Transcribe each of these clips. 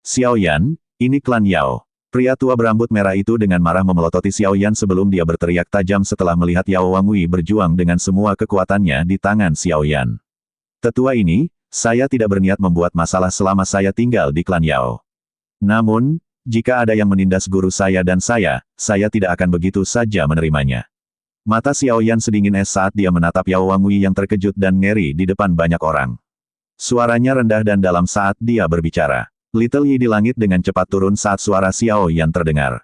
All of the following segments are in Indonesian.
Xiao Yan, ini klan Yao. Pria tua berambut merah itu dengan marah memelototi Xiao Yan sebelum dia berteriak tajam setelah melihat Yao Wangui berjuang dengan semua kekuatannya di tangan Xiao Yan. Tetua ini, saya tidak berniat membuat masalah selama saya tinggal di klan Yao. Namun, jika ada yang menindas guru saya dan saya tidak akan begitu saja menerimanya. Mata Xiao Yan sedingin es saat dia menatap Yao Wangui yang terkejut dan ngeri di depan banyak orang. Suaranya rendah dan dalam saat dia berbicara. Little Yi di langit dengan cepat turun saat suara Xiao Yan terdengar.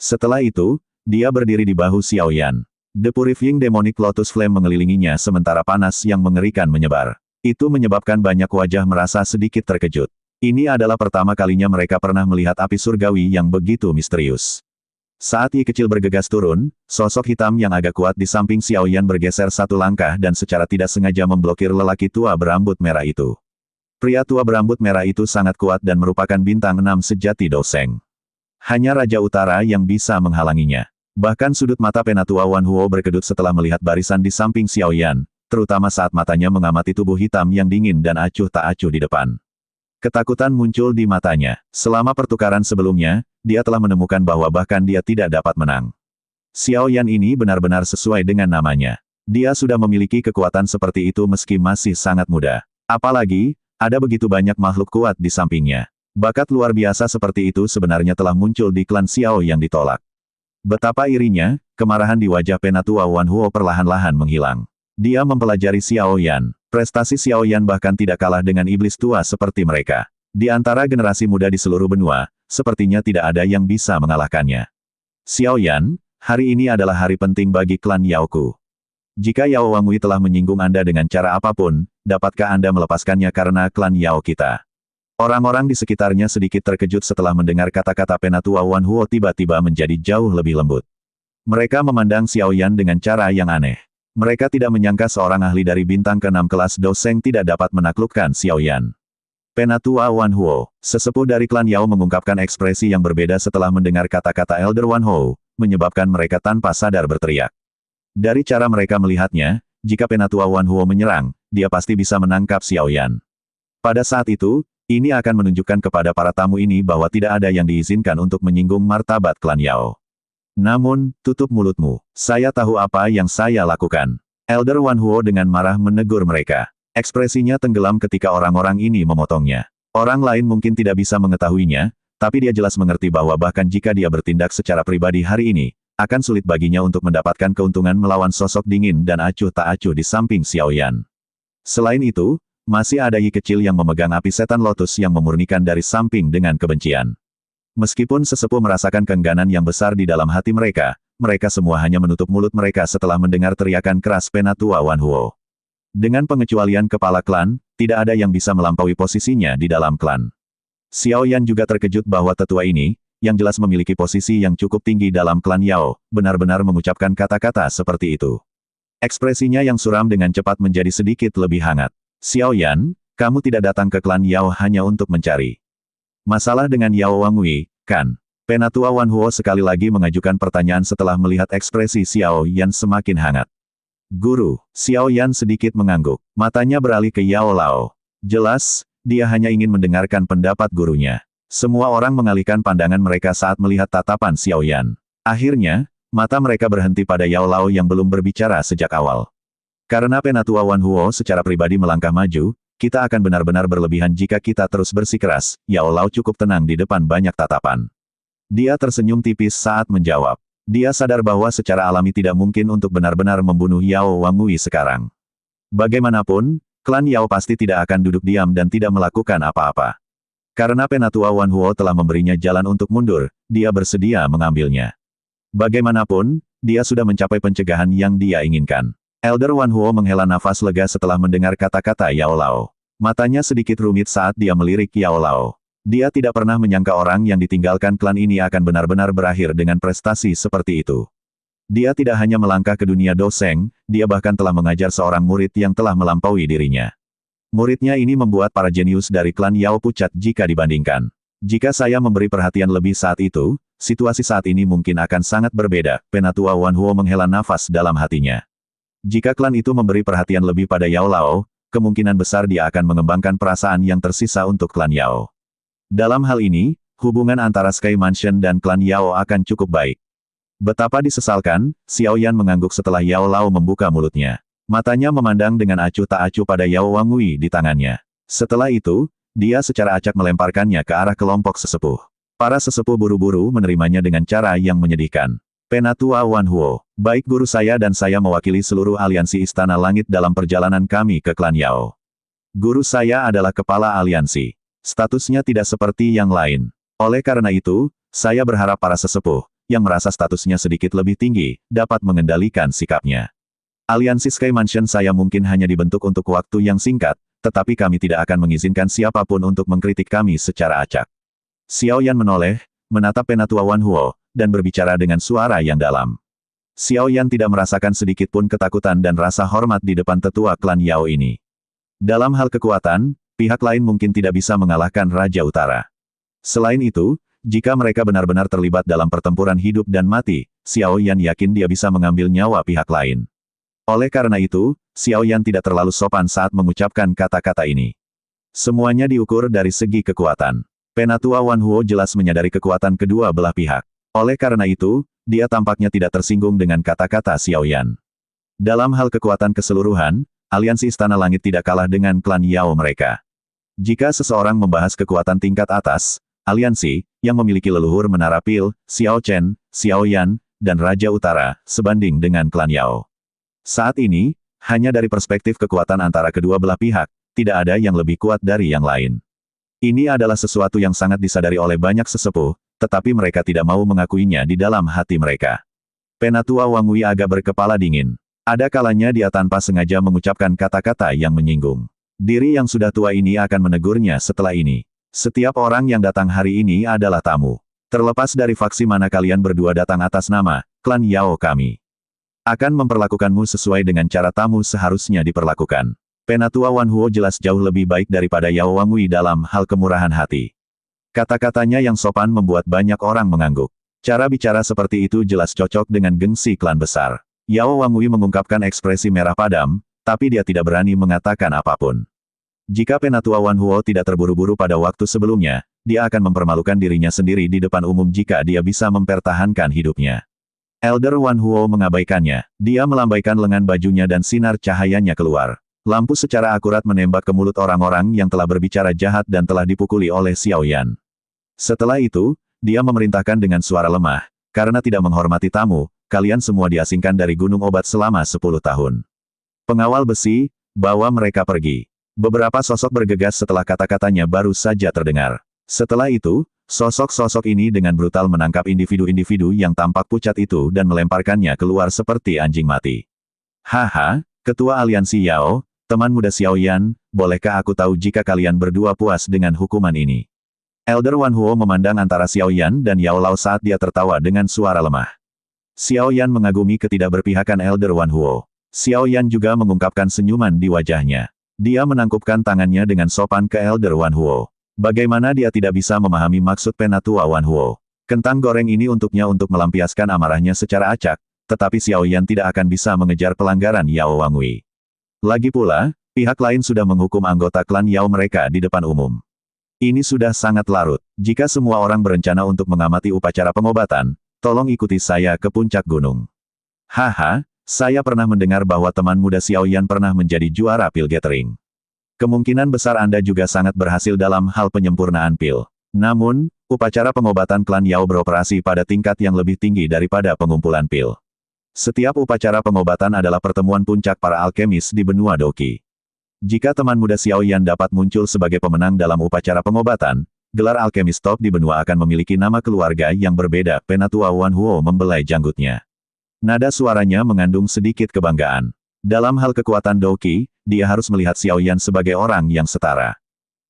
Setelah itu, dia berdiri di bahu Xiao Yan. The Purifying Demonic Lotus Flame mengelilinginya sementara panas yang mengerikan menyebar. Itu menyebabkan banyak wajah merasa sedikit terkejut. Ini adalah pertama kalinya mereka pernah melihat api surgawi yang begitu misterius. Saat Yi kecil bergegas turun, sosok hitam yang agak kuat di samping Xiao Yan bergeser satu langkah dan secara tidak sengaja memblokir lelaki tua berambut merah itu. Pria tua berambut merah itu sangat kuat dan merupakan bintang 6 sejati Doseng. Hanya Raja Utara yang bisa menghalanginya. Bahkan sudut mata Penatua Wan Huo berkedut setelah melihat barisan di samping Xiao Yan, terutama saat matanya mengamati tubuh hitam yang dingin dan acuh tak acuh di depan. Ketakutan muncul di matanya. Selama pertukaran sebelumnya, dia telah menemukan bahwa bahkan dia tidak dapat menang. Xiao Yan ini benar-benar sesuai dengan namanya. Dia sudah memiliki kekuatan seperti itu meski masih sangat muda. Apalagi, ada begitu banyak makhluk kuat di sampingnya. Bakat luar biasa seperti itu sebenarnya telah muncul di klan Xiao yang ditolak. Betapa irinya, kemarahan di wajah Penatua Wan Huo perlahan-lahan menghilang. Dia mempelajari Xiao Yan. Prestasi Xiao Yan bahkan tidak kalah dengan iblis tua seperti mereka. Di antara generasi muda di seluruh benua, sepertinya tidak ada yang bisa mengalahkannya. Xiao Yan, hari ini adalah hari penting bagi klan Yaoku. Jika Yao Wangui telah menyinggung Anda dengan cara apapun, dapatkah Anda melepaskannya karena klan Yao kita? Orang-orang di sekitarnya sedikit terkejut setelah mendengar kata-kata Penatua Wan Huo tiba-tiba menjadi jauh lebih lembut. Mereka memandang Xiao Yan dengan cara yang aneh. Mereka tidak menyangka seorang ahli dari bintang ke-6 kelas Doseng tidak dapat menaklukkan Xiao Yan. Penatua Wan Huo, sesepuh dari klan Yao mengungkapkan ekspresi yang berbeda setelah mendengar kata-kata Elder Wan Huo, menyebabkan mereka tanpa sadar berteriak. Dari cara mereka melihatnya, jika Penatua Wan Huo menyerang, dia pasti bisa menangkap Xiao Yan. Pada saat itu, ini akan menunjukkan kepada para tamu ini bahwa tidak ada yang diizinkan untuk menyinggung martabat klan Yao. Namun, tutup mulutmu. Saya tahu apa yang saya lakukan. Elder Wan Huo dengan marah menegur mereka. Ekspresinya tenggelam ketika orang-orang ini memotongnya. Orang lain mungkin tidak bisa mengetahuinya, tapi dia jelas mengerti bahwa bahkan jika dia bertindak secara pribadi hari ini, akan sulit baginya untuk mendapatkan keuntungan melawan sosok dingin dan acuh tak acuh di samping Xiao Yan. Selain itu, masih ada Yi kecil yang memegang api setan lotus yang memurnikan dari samping dengan kebencian. Meskipun sesepuh merasakan keengganan yang besar di dalam hati mereka, mereka semua hanya menutup mulut mereka setelah mendengar teriakan keras Penatua Wan Huo. Dengan pengecualian kepala klan, tidak ada yang bisa melampaui posisinya di dalam klan. Xiao Yan juga terkejut bahwa tetua ini, yang jelas memiliki posisi yang cukup tinggi dalam klan Yao, benar-benar mengucapkan kata-kata seperti itu. Ekspresinya yang suram dengan cepat menjadi sedikit lebih hangat. Xiao Yan, kamu tidak datang ke klan Yao hanya untuk mencari masalah dengan Yao Wangui, kan? Penatua Wan Huo sekali lagi mengajukan pertanyaan setelah melihat ekspresi Xiao Yan semakin hangat. Guru, Xiao Yan sedikit mengangguk. Matanya beralih ke Yao Lao. Jelas, dia hanya ingin mendengarkan pendapat gurunya. Semua orang mengalihkan pandangan mereka saat melihat tatapan Xiao Yan. Akhirnya, mata mereka berhenti pada Yao Lao yang belum berbicara sejak awal. Karena Penatua Wan Huo secara pribadi melangkah maju, kita akan benar-benar berlebihan jika kita terus bersikeras. Yao Lao cukup tenang di depan banyak tatapan. Dia tersenyum tipis saat menjawab. Dia sadar bahwa secara alami tidak mungkin untuk benar-benar membunuh Yao Wangui sekarang. Bagaimanapun, klan Yao pasti tidak akan duduk diam dan tidak melakukan apa-apa. Karena Penatua Wan Huo telah memberinya jalan untuk mundur, dia bersedia mengambilnya. Bagaimanapun, dia sudah mencapai pencegahan yang dia inginkan. Elder Wan Huo menghela nafas lega setelah mendengar kata-kata Yao Lao. Matanya sedikit rumit saat dia melirik Yao Lao. Dia tidak pernah menyangka orang yang ditinggalkan klan ini akan benar-benar berakhir dengan prestasi seperti itu. Dia tidak hanya melangkah ke dunia Doseng, dia bahkan telah mengajar seorang murid yang telah melampaui dirinya. Muridnya ini membuat para jenius dari klan Yao pucat jika dibandingkan. Jika saya memberi perhatian lebih saat itu, situasi saat ini mungkin akan sangat berbeda. Penatua Wan Huo menghela nafas dalam hatinya. Jika klan itu memberi perhatian lebih pada Yao Lao, kemungkinan besar dia akan mengembangkan perasaan yang tersisa untuk klan Yao. Dalam hal ini, hubungan antara Sky Mansion dan klan Yao akan cukup baik. Betapa disesalkan, Xiao Yan mengangguk setelah Yao Lao membuka mulutnya. Matanya memandang dengan acuh tak acuh pada Yao Wangui di tangannya. Setelah itu, dia secara acak melemparkannya ke arah kelompok sesepuh. Para sesepuh buru-buru menerimanya dengan cara yang menyedihkan. Penatua Wan Huo, baik guru saya dan saya mewakili seluruh aliansi Istana Langit dalam perjalanan kami ke klan Yao. Guru saya adalah kepala aliansi. Statusnya tidak seperti yang lain. Oleh karena itu, saya berharap para sesepuh, yang merasa statusnya sedikit lebih tinggi, dapat mengendalikan sikapnya. Aliansi Sky Mansion saya mungkin hanya dibentuk untuk waktu yang singkat, tetapi kami tidak akan mengizinkan siapapun untuk mengkritik kami secara acak. Xiao Yan menoleh, menatap Penatua Wan Huo, dan berbicara dengan suara yang dalam. Xiao Yan tidak merasakan sedikit pun ketakutan dan rasa hormat di depan tetua klan Yao ini. Dalam hal kekuatan, pihak lain mungkin tidak bisa mengalahkan Raja Utara. Selain itu, jika mereka benar-benar terlibat dalam pertempuran hidup dan mati, Xiao Yan yakin dia bisa mengambil nyawa pihak lain. Oleh karena itu, Xiao Yan tidak terlalu sopan saat mengucapkan kata-kata ini. Semuanya diukur dari segi kekuatan. Penatua Wan Huo jelas menyadari kekuatan kedua belah pihak. Oleh karena itu, dia tampaknya tidak tersinggung dengan kata-kata Xiao Yan. Dalam hal kekuatan keseluruhan, aliansi Istana Langit tidak kalah dengan klan Yao mereka. Jika seseorang membahas kekuatan tingkat atas, aliansi, yang memiliki leluhur Menara Pil, Xiao Chen, Xiao Yan, dan Raja Utara, sebanding dengan klan Yao. Saat ini, hanya dari perspektif kekuatan antara kedua belah pihak, tidak ada yang lebih kuat dari yang lain. Ini adalah sesuatu yang sangat disadari oleh banyak sesepuh, tetapi mereka tidak mau mengakuinya di dalam hati mereka. Penatua Wangui agak berkepala dingin. Ada kalanya dia tanpa sengaja mengucapkan kata-kata yang menyinggung. Diri yang sudah tua ini akan menegurnya setelah ini. Setiap orang yang datang hari ini adalah tamu. Terlepas dari faksi mana kalian berdua datang atas nama, klan Yao kami akan memperlakukanmu sesuai dengan cara tamu seharusnya diperlakukan. Penatua Wan Huo jelas jauh lebih baik daripada Yao Wangui dalam hal kemurahan hati. Kata-katanya yang sopan membuat banyak orang mengangguk. Cara bicara seperti itu jelas cocok dengan gengsi klan besar. Yao Wangui mengungkapkan ekspresi merah padam, tapi dia tidak berani mengatakan apapun. Jika Penatua Wan Huo tidak terburu-buru pada waktu sebelumnya, dia akan mempermalukan dirinya sendiri di depan umum jika dia bisa mempertahankan hidupnya. Elder Wan Huo mengabaikannya. Dia melambaikan lengan bajunya dan sinar cahayanya keluar. Lampu secara akurat menembak ke mulut orang-orang yang telah berbicara jahat dan telah dipukuli oleh Xiao Yan. Setelah itu, dia memerintahkan dengan suara lemah, karena tidak menghormati tamu, kalian semua diasingkan dari Gunung Obat selama 10 tahun. Pengawal besi, bawa mereka pergi. Beberapa sosok bergegas setelah kata-katanya baru saja terdengar. Setelah itu, sosok-sosok ini dengan brutal menangkap individu-individu yang tampak pucat itu dan melemparkannya keluar seperti anjing mati. Haha, Ketua Aliansi Yao, teman muda Xiao Yan, bolehkah aku tahu jika kalian berdua puas dengan hukuman ini? Elder Wan Huo memandang antara Xiao Yan dan Yao Lao saat dia tertawa dengan suara lemah. Xiao Yan mengagumi ketidakberpihakan Elder Wan Huo. Xiao Yan juga mengungkapkan senyuman di wajahnya. Dia menangkupkan tangannya dengan sopan ke Elder Wan Huo. Bagaimana dia tidak bisa memahami maksud Penatua Wan Huo? Kentang goreng ini untuknya untuk melampiaskan amarahnya secara acak, tetapi Xiao Yan tidak akan bisa mengejar pelanggaran Yao Wangui. Lagi pula, pihak lain sudah menghukum anggota klan Yao mereka di depan umum. Ini sudah sangat larut. Jika semua orang berencana untuk mengamati upacara pengobatan, tolong ikuti saya ke puncak gunung. Haha. Saya pernah mendengar bahwa teman muda Xiao Yan pernah menjadi juara pil gathering. Kemungkinan besar Anda juga sangat berhasil dalam hal penyempurnaan pil. Namun, upacara pengobatan klan Yao beroperasi pada tingkat yang lebih tinggi daripada pengumpulan pil. Setiap upacara pengobatan adalah pertemuan puncak para alkemis di benua Doqi. Jika teman muda Xiao Yan dapat muncul sebagai pemenang dalam upacara pengobatan, gelar alkemis top di benua akan memiliki nama keluarga yang berbeda. Penatua Wan Huo membelai janggutnya. Nada suaranya mengandung sedikit kebanggaan. Dalam hal kekuatan Doqi, dia harus melihat Xiao Yan sebagai orang yang setara.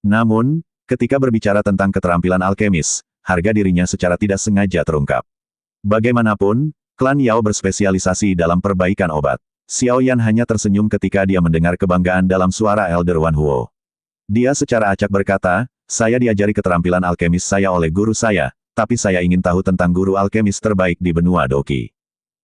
Namun, ketika berbicara tentang keterampilan alkemis, harga dirinya secara tidak sengaja terungkap. Bagaimanapun, klan Yao berspesialisasi dalam perbaikan obat. Xiao Yan hanya tersenyum ketika dia mendengar kebanggaan dalam suara Elder Wan Huo. Dia secara acak berkata, saya diajari keterampilan alkemis saya oleh guru saya, tapi saya ingin tahu tentang guru alkemis terbaik di benua Doqi.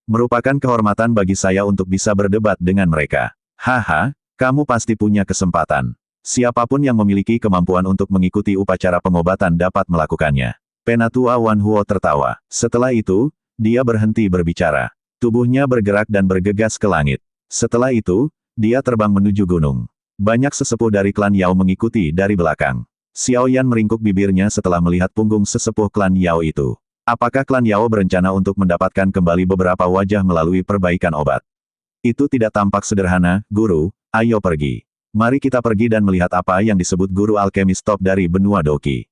Merupakan kehormatan bagi saya untuk bisa berdebat dengan mereka. Haha, kamu pasti punya kesempatan. Siapapun yang memiliki kemampuan untuk mengikuti upacara pengobatan dapat melakukannya. Penatua Wan Huo tertawa. Setelah itu, dia berhenti berbicara. Tubuhnya bergerak dan bergegas ke langit. Setelah itu, dia terbang menuju gunung. Banyak sesepuh dari klan Yao mengikuti dari belakang. Xiao Yan meringkuk bibirnya setelah melihat punggung sesepuh klan Yao itu. Apakah klan Yao berencana untuk mendapatkan kembali beberapa wajah melalui perbaikan obat? Itu tidak tampak sederhana, Guru. Ayo pergi. Mari kita pergi dan melihat apa yang disebut guru alkemis top dari benua Doqi.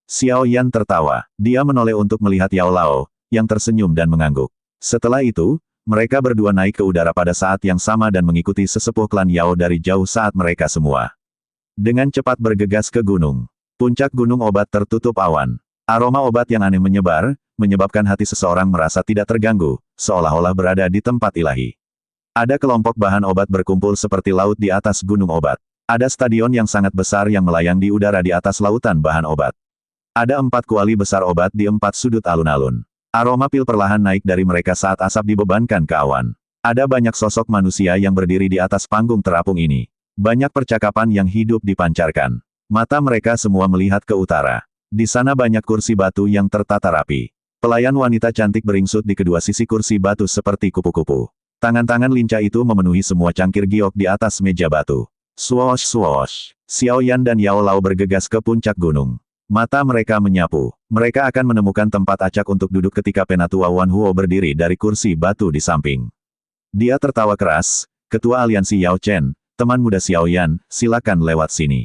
Xiao Yan tertawa. Dia menoleh untuk melihat Yao Lao, yang tersenyum dan mengangguk. Setelah itu, mereka berdua naik ke udara pada saat yang sama dan mengikuti sesepuh klan Yao dari jauh saat mereka semua dengan cepat bergegas ke gunung. Puncak gunung obat tertutup awan. Aroma obat yang aneh menyebar, menyebabkan hati seseorang merasa tidak terganggu, seolah-olah berada di tempat ilahi. Ada kelompok bahan obat berkumpul seperti laut di atas gunung obat. Ada stadion yang sangat besar yang melayang di udara di atas lautan bahan obat. Ada 4 kuali besar obat di 4 sudut alun-alun. Aroma pil perlahan naik dari mereka saat asap dibebankan ke awan. Ada banyak sosok manusia yang berdiri di atas panggung terapung ini. Banyak percakapan yang hidup dipancarkan. Mata mereka semua melihat ke utara. Di sana banyak kursi batu yang tertata rapi. Pelayan wanita cantik beringsut di kedua sisi kursi batu seperti kupu-kupu. Tangan-tangan lincah itu memenuhi semua cangkir giok di atas meja batu. Swoosh swoosh. Xiao Yan dan Yao Lao bergegas ke puncak gunung. Mata mereka menyapu. Mereka akan menemukan tempat acak untuk duduk ketika Penatua Wan Huo berdiri dari kursi batu di samping. Dia tertawa keras. Ketua Aliansi Yao Chen, teman muda Xiao Yan, silakan lewat sini.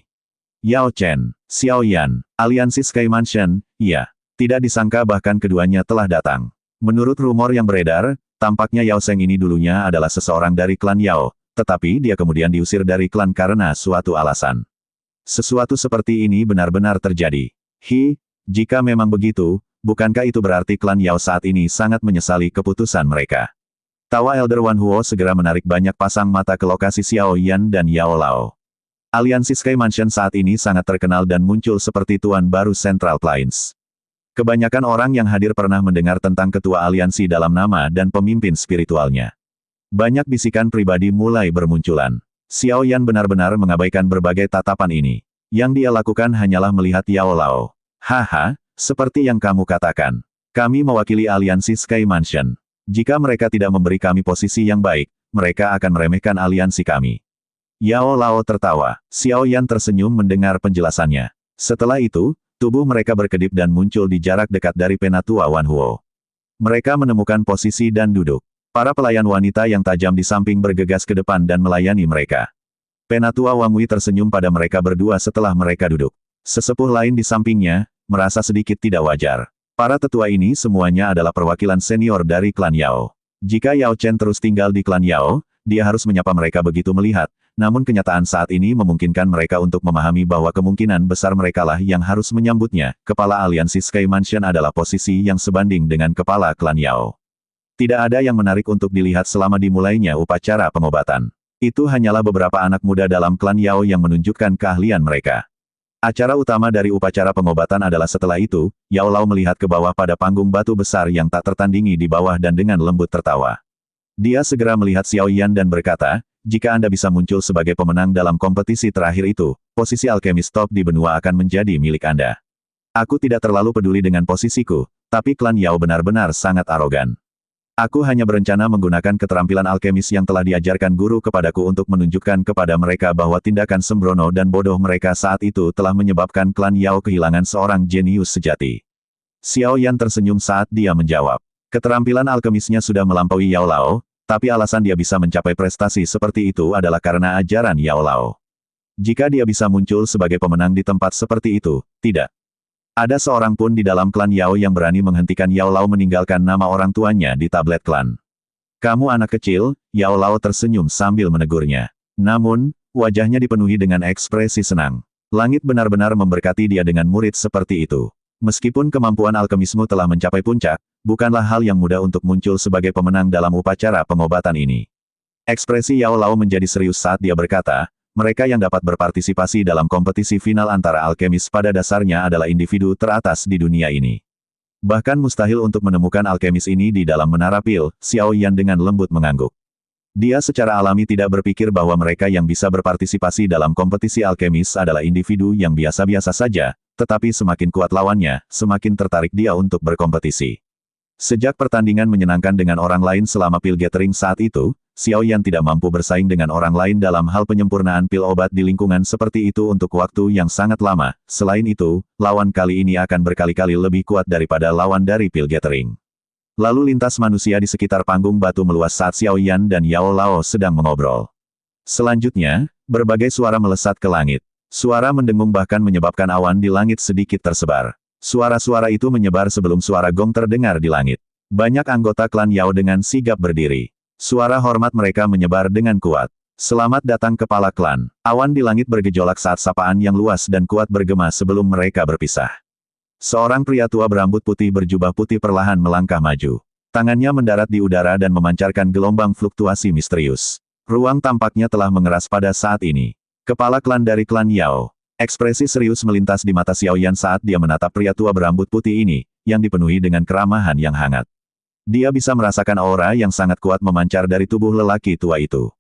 Yao Chen, Xiao Yan, Aliansi Sky Mansion, iya. Tidak disangka bahkan keduanya telah datang. Menurut rumor yang beredar, tampaknya Yao Sheng ini dulunya adalah seseorang dari klan Yao, tetapi dia kemudian diusir dari klan karena suatu alasan. Sesuatu seperti ini benar-benar terjadi. Jika memang begitu, bukankah itu berarti klan Yao saat ini sangat menyesali keputusan mereka? Tawa Elder Wan Huo segera menarik banyak pasang mata ke lokasi Xiao Yan dan Yao Lao. Aliansi Sky Mansion saat ini sangat terkenal dan muncul seperti tuan baru Central Plains. Kebanyakan orang yang hadir pernah mendengar tentang ketua aliansi dalam nama dan pemimpin spiritualnya. Banyak bisikan pribadi mulai bermunculan. Xiao Yan benar-benar mengabaikan berbagai tatapan ini. Yang dia lakukan hanyalah melihat Yao Lao. Haha, seperti yang kamu katakan. Kami mewakili aliansi Sky Mansion. Jika mereka tidak memberi kami posisi yang baik, mereka akan meremehkan aliansi kami. Yao Lao tertawa. Xiao Yan tersenyum mendengar penjelasannya. Setelah itu, tubuh mereka berkedip dan muncul di jarak dekat dari Penatua Wan Huo. Mereka menemukan posisi dan duduk. Para pelayan wanita yang tajam di samping bergegas ke depan dan melayani mereka. Penatua Wang Wei tersenyum pada mereka berdua setelah mereka duduk. Sesepuh lain di sampingnya, merasa sedikit tidak wajar. Para tetua ini semuanya adalah perwakilan senior dari klan Yao. Jika Yao Chen terus tinggal di klan Yao, dia harus menyapa mereka begitu melihat, namun kenyataan saat ini memungkinkan mereka untuk memahami bahwa kemungkinan besar merekalah yang harus menyambutnya. Kepala aliansi Sky Mansion adalah posisi yang sebanding dengan kepala klan Yao. Tidak ada yang menarik untuk dilihat selama dimulainya upacara pengobatan. Itu hanyalah beberapa anak muda dalam klan Yao yang menunjukkan keahlian mereka. Acara utama dari upacara pengobatan adalah setelah itu, Yao Lao melihat ke bawah pada panggung batu besar yang tak tertandingi di bawah dan dengan lembut tertawa. Dia segera melihat Xiao Yan dan berkata, jika Anda bisa muncul sebagai pemenang dalam kompetisi terakhir itu, posisi alkemis top di benua akan menjadi milik Anda. Aku tidak terlalu peduli dengan posisiku, tapi klan Yao benar-benar sangat arogan. Aku hanya berencana menggunakan keterampilan alkemis yang telah diajarkan guru kepadaku untuk menunjukkan kepada mereka bahwa tindakan sembrono dan bodoh mereka saat itu telah menyebabkan klan Yao kehilangan seorang jenius sejati. Xiao Yan tersenyum saat dia menjawab. Keterampilan alkemisnya sudah melampaui Yao Lao, tapi alasan dia bisa mencapai prestasi seperti itu adalah karena ajaran Yao Lao. Jika dia bisa muncul sebagai pemenang di tempat seperti itu, tidak ada seorang pun di dalam klan Yao yang berani menghentikan Yao Lao meninggalkan nama orang tuanya di tablet klan. Kamu anak kecil, Yao Lao tersenyum sambil menegurnya. Namun, wajahnya dipenuhi dengan ekspresi senang. Langit benar-benar memberkati dia dengan murid seperti itu. Meskipun kemampuan alkemismu telah mencapai puncak, bukanlah hal yang mudah untuk muncul sebagai pemenang dalam upacara pengobatan ini. Ekspresi Yao Lao menjadi serius saat dia berkata, mereka yang dapat berpartisipasi dalam kompetisi final antara alkemis pada dasarnya adalah individu teratas di dunia ini. Bahkan mustahil untuk menemukan alkemis ini di dalam menara pil, Xiao Yan dengan lembut mengangguk. Dia secara alami tidak berpikir bahwa mereka yang bisa berpartisipasi dalam kompetisi alkemis adalah individu yang biasa-biasa saja, tetapi semakin kuat lawannya, semakin tertarik dia untuk berkompetisi. Sejak pertandingan menyenangkan dengan orang lain selama pil gathering saat itu, Xiao Yan tidak mampu bersaing dengan orang lain dalam hal penyempurnaan pil obat di lingkungan seperti itu untuk waktu yang sangat lama. Selain itu, lawan kali ini akan berkali-kali lebih kuat daripada lawan dari pil gathering. Lalu lintas manusia di sekitar panggung batu meluas saat Xiao Yan dan Yao Lao sedang mengobrol. Selanjutnya, berbagai suara melesat ke langit. Suara mendengung bahkan menyebabkan awan di langit sedikit tersebar. Suara-suara itu menyebar sebelum suara gong terdengar di langit. Banyak anggota klan Yao dengan sigap berdiri. Suara hormat mereka menyebar dengan kuat. Selamat datang kepala klan. Awan di langit bergejolak saat sapaan yang luas dan kuat bergema sebelum mereka berpisah. Seorang pria tua berambut putih berjubah putih perlahan melangkah maju. Tangannya mendarat di udara dan memancarkan gelombang fluktuasi misterius. Ruang tampaknya telah mengeras pada saat ini. Kepala klan dari klan Yao. Ekspresi serius melintas di mata Xiao Yan saat dia menatap pria tua berambut putih ini, yang dipenuhi dengan keramahan yang hangat. Dia bisa merasakan aura yang sangat kuat memancar dari tubuh lelaki tua itu.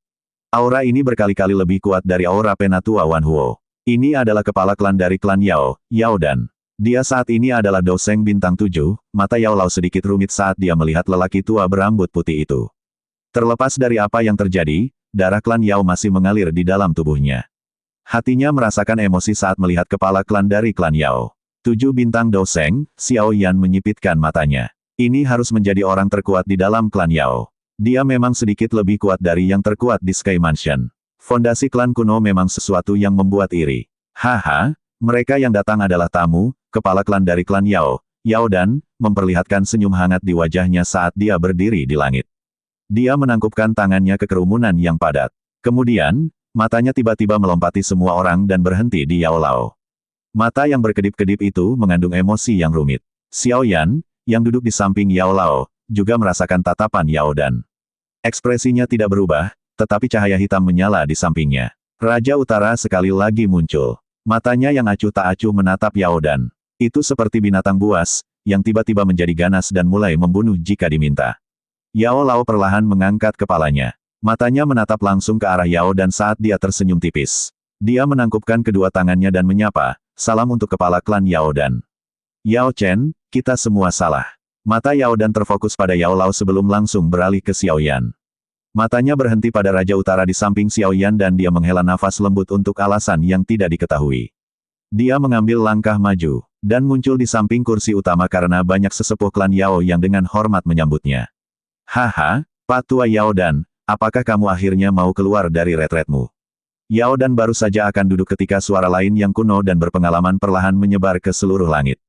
Aura ini berkali-kali lebih kuat dari aura penatua Wan Huo. Ini adalah kepala klan dari klan Yao, Yao Dan. Dia saat ini adalah Doseng bintang 7, mata Yao Lao sedikit rumit saat dia melihat lelaki tua berambut putih itu. Terlepas dari apa yang terjadi, darah klan Yao masih mengalir di dalam tubuhnya. Hatinya merasakan emosi saat melihat kepala klan dari klan Yao. 7 bintang Doseng, Xiao Yan menyipitkan matanya. Ini harus menjadi orang terkuat di dalam klan Yao. Dia memang sedikit lebih kuat dari yang terkuat di Sky Mansion. Fondasi klan kuno memang sesuatu yang membuat iri. Haha, mereka yang datang adalah tamu. Kepala klan dari klan Yao, Yao Dan, memperlihatkan senyum hangat di wajahnya saat dia berdiri di langit. Dia menangkupkan tangannya ke kerumunan yang padat. Kemudian, matanya tiba-tiba melompati semua orang dan berhenti di Yao Lao. Mata yang berkedip-kedip itu mengandung emosi yang rumit. Xiao Yan, yang duduk di samping Yao Lao, juga merasakan tatapan Yao Dan. Ekspresinya tidak berubah, tetapi cahaya hitam menyala di sampingnya. Raja Utara sekali lagi muncul. Matanya yang acuh tak acuh menatap Yao Dan. Itu seperti binatang buas, yang tiba-tiba menjadi ganas dan mulai membunuh jika diminta. Yao Lao perlahan mengangkat kepalanya. Matanya menatap langsung ke arah Yao Dan saat dia tersenyum tipis. Dia menangkupkan kedua tangannya dan menyapa, salam untuk kepala klan Yao Dan. Yao Chen, kita semua salah. Mata Yao Dan terfokus pada Yao Lao sebelum langsung beralih ke Xiao Yan. Matanya berhenti pada Raja Utara di samping Xiao Yan dan dia menghela nafas lembut untuk alasan yang tidak diketahui. Dia mengambil langkah maju, dan muncul di samping kursi utama karena banyak sesepuh klan Yao yang dengan hormat menyambutnya. Haha, Pak Tua Yao Dan, apakah kamu akhirnya mau keluar dari retretmu? Yao Dan baru saja akan duduk ketika suara lain yang kuno dan berpengalaman perlahan menyebar ke seluruh langit.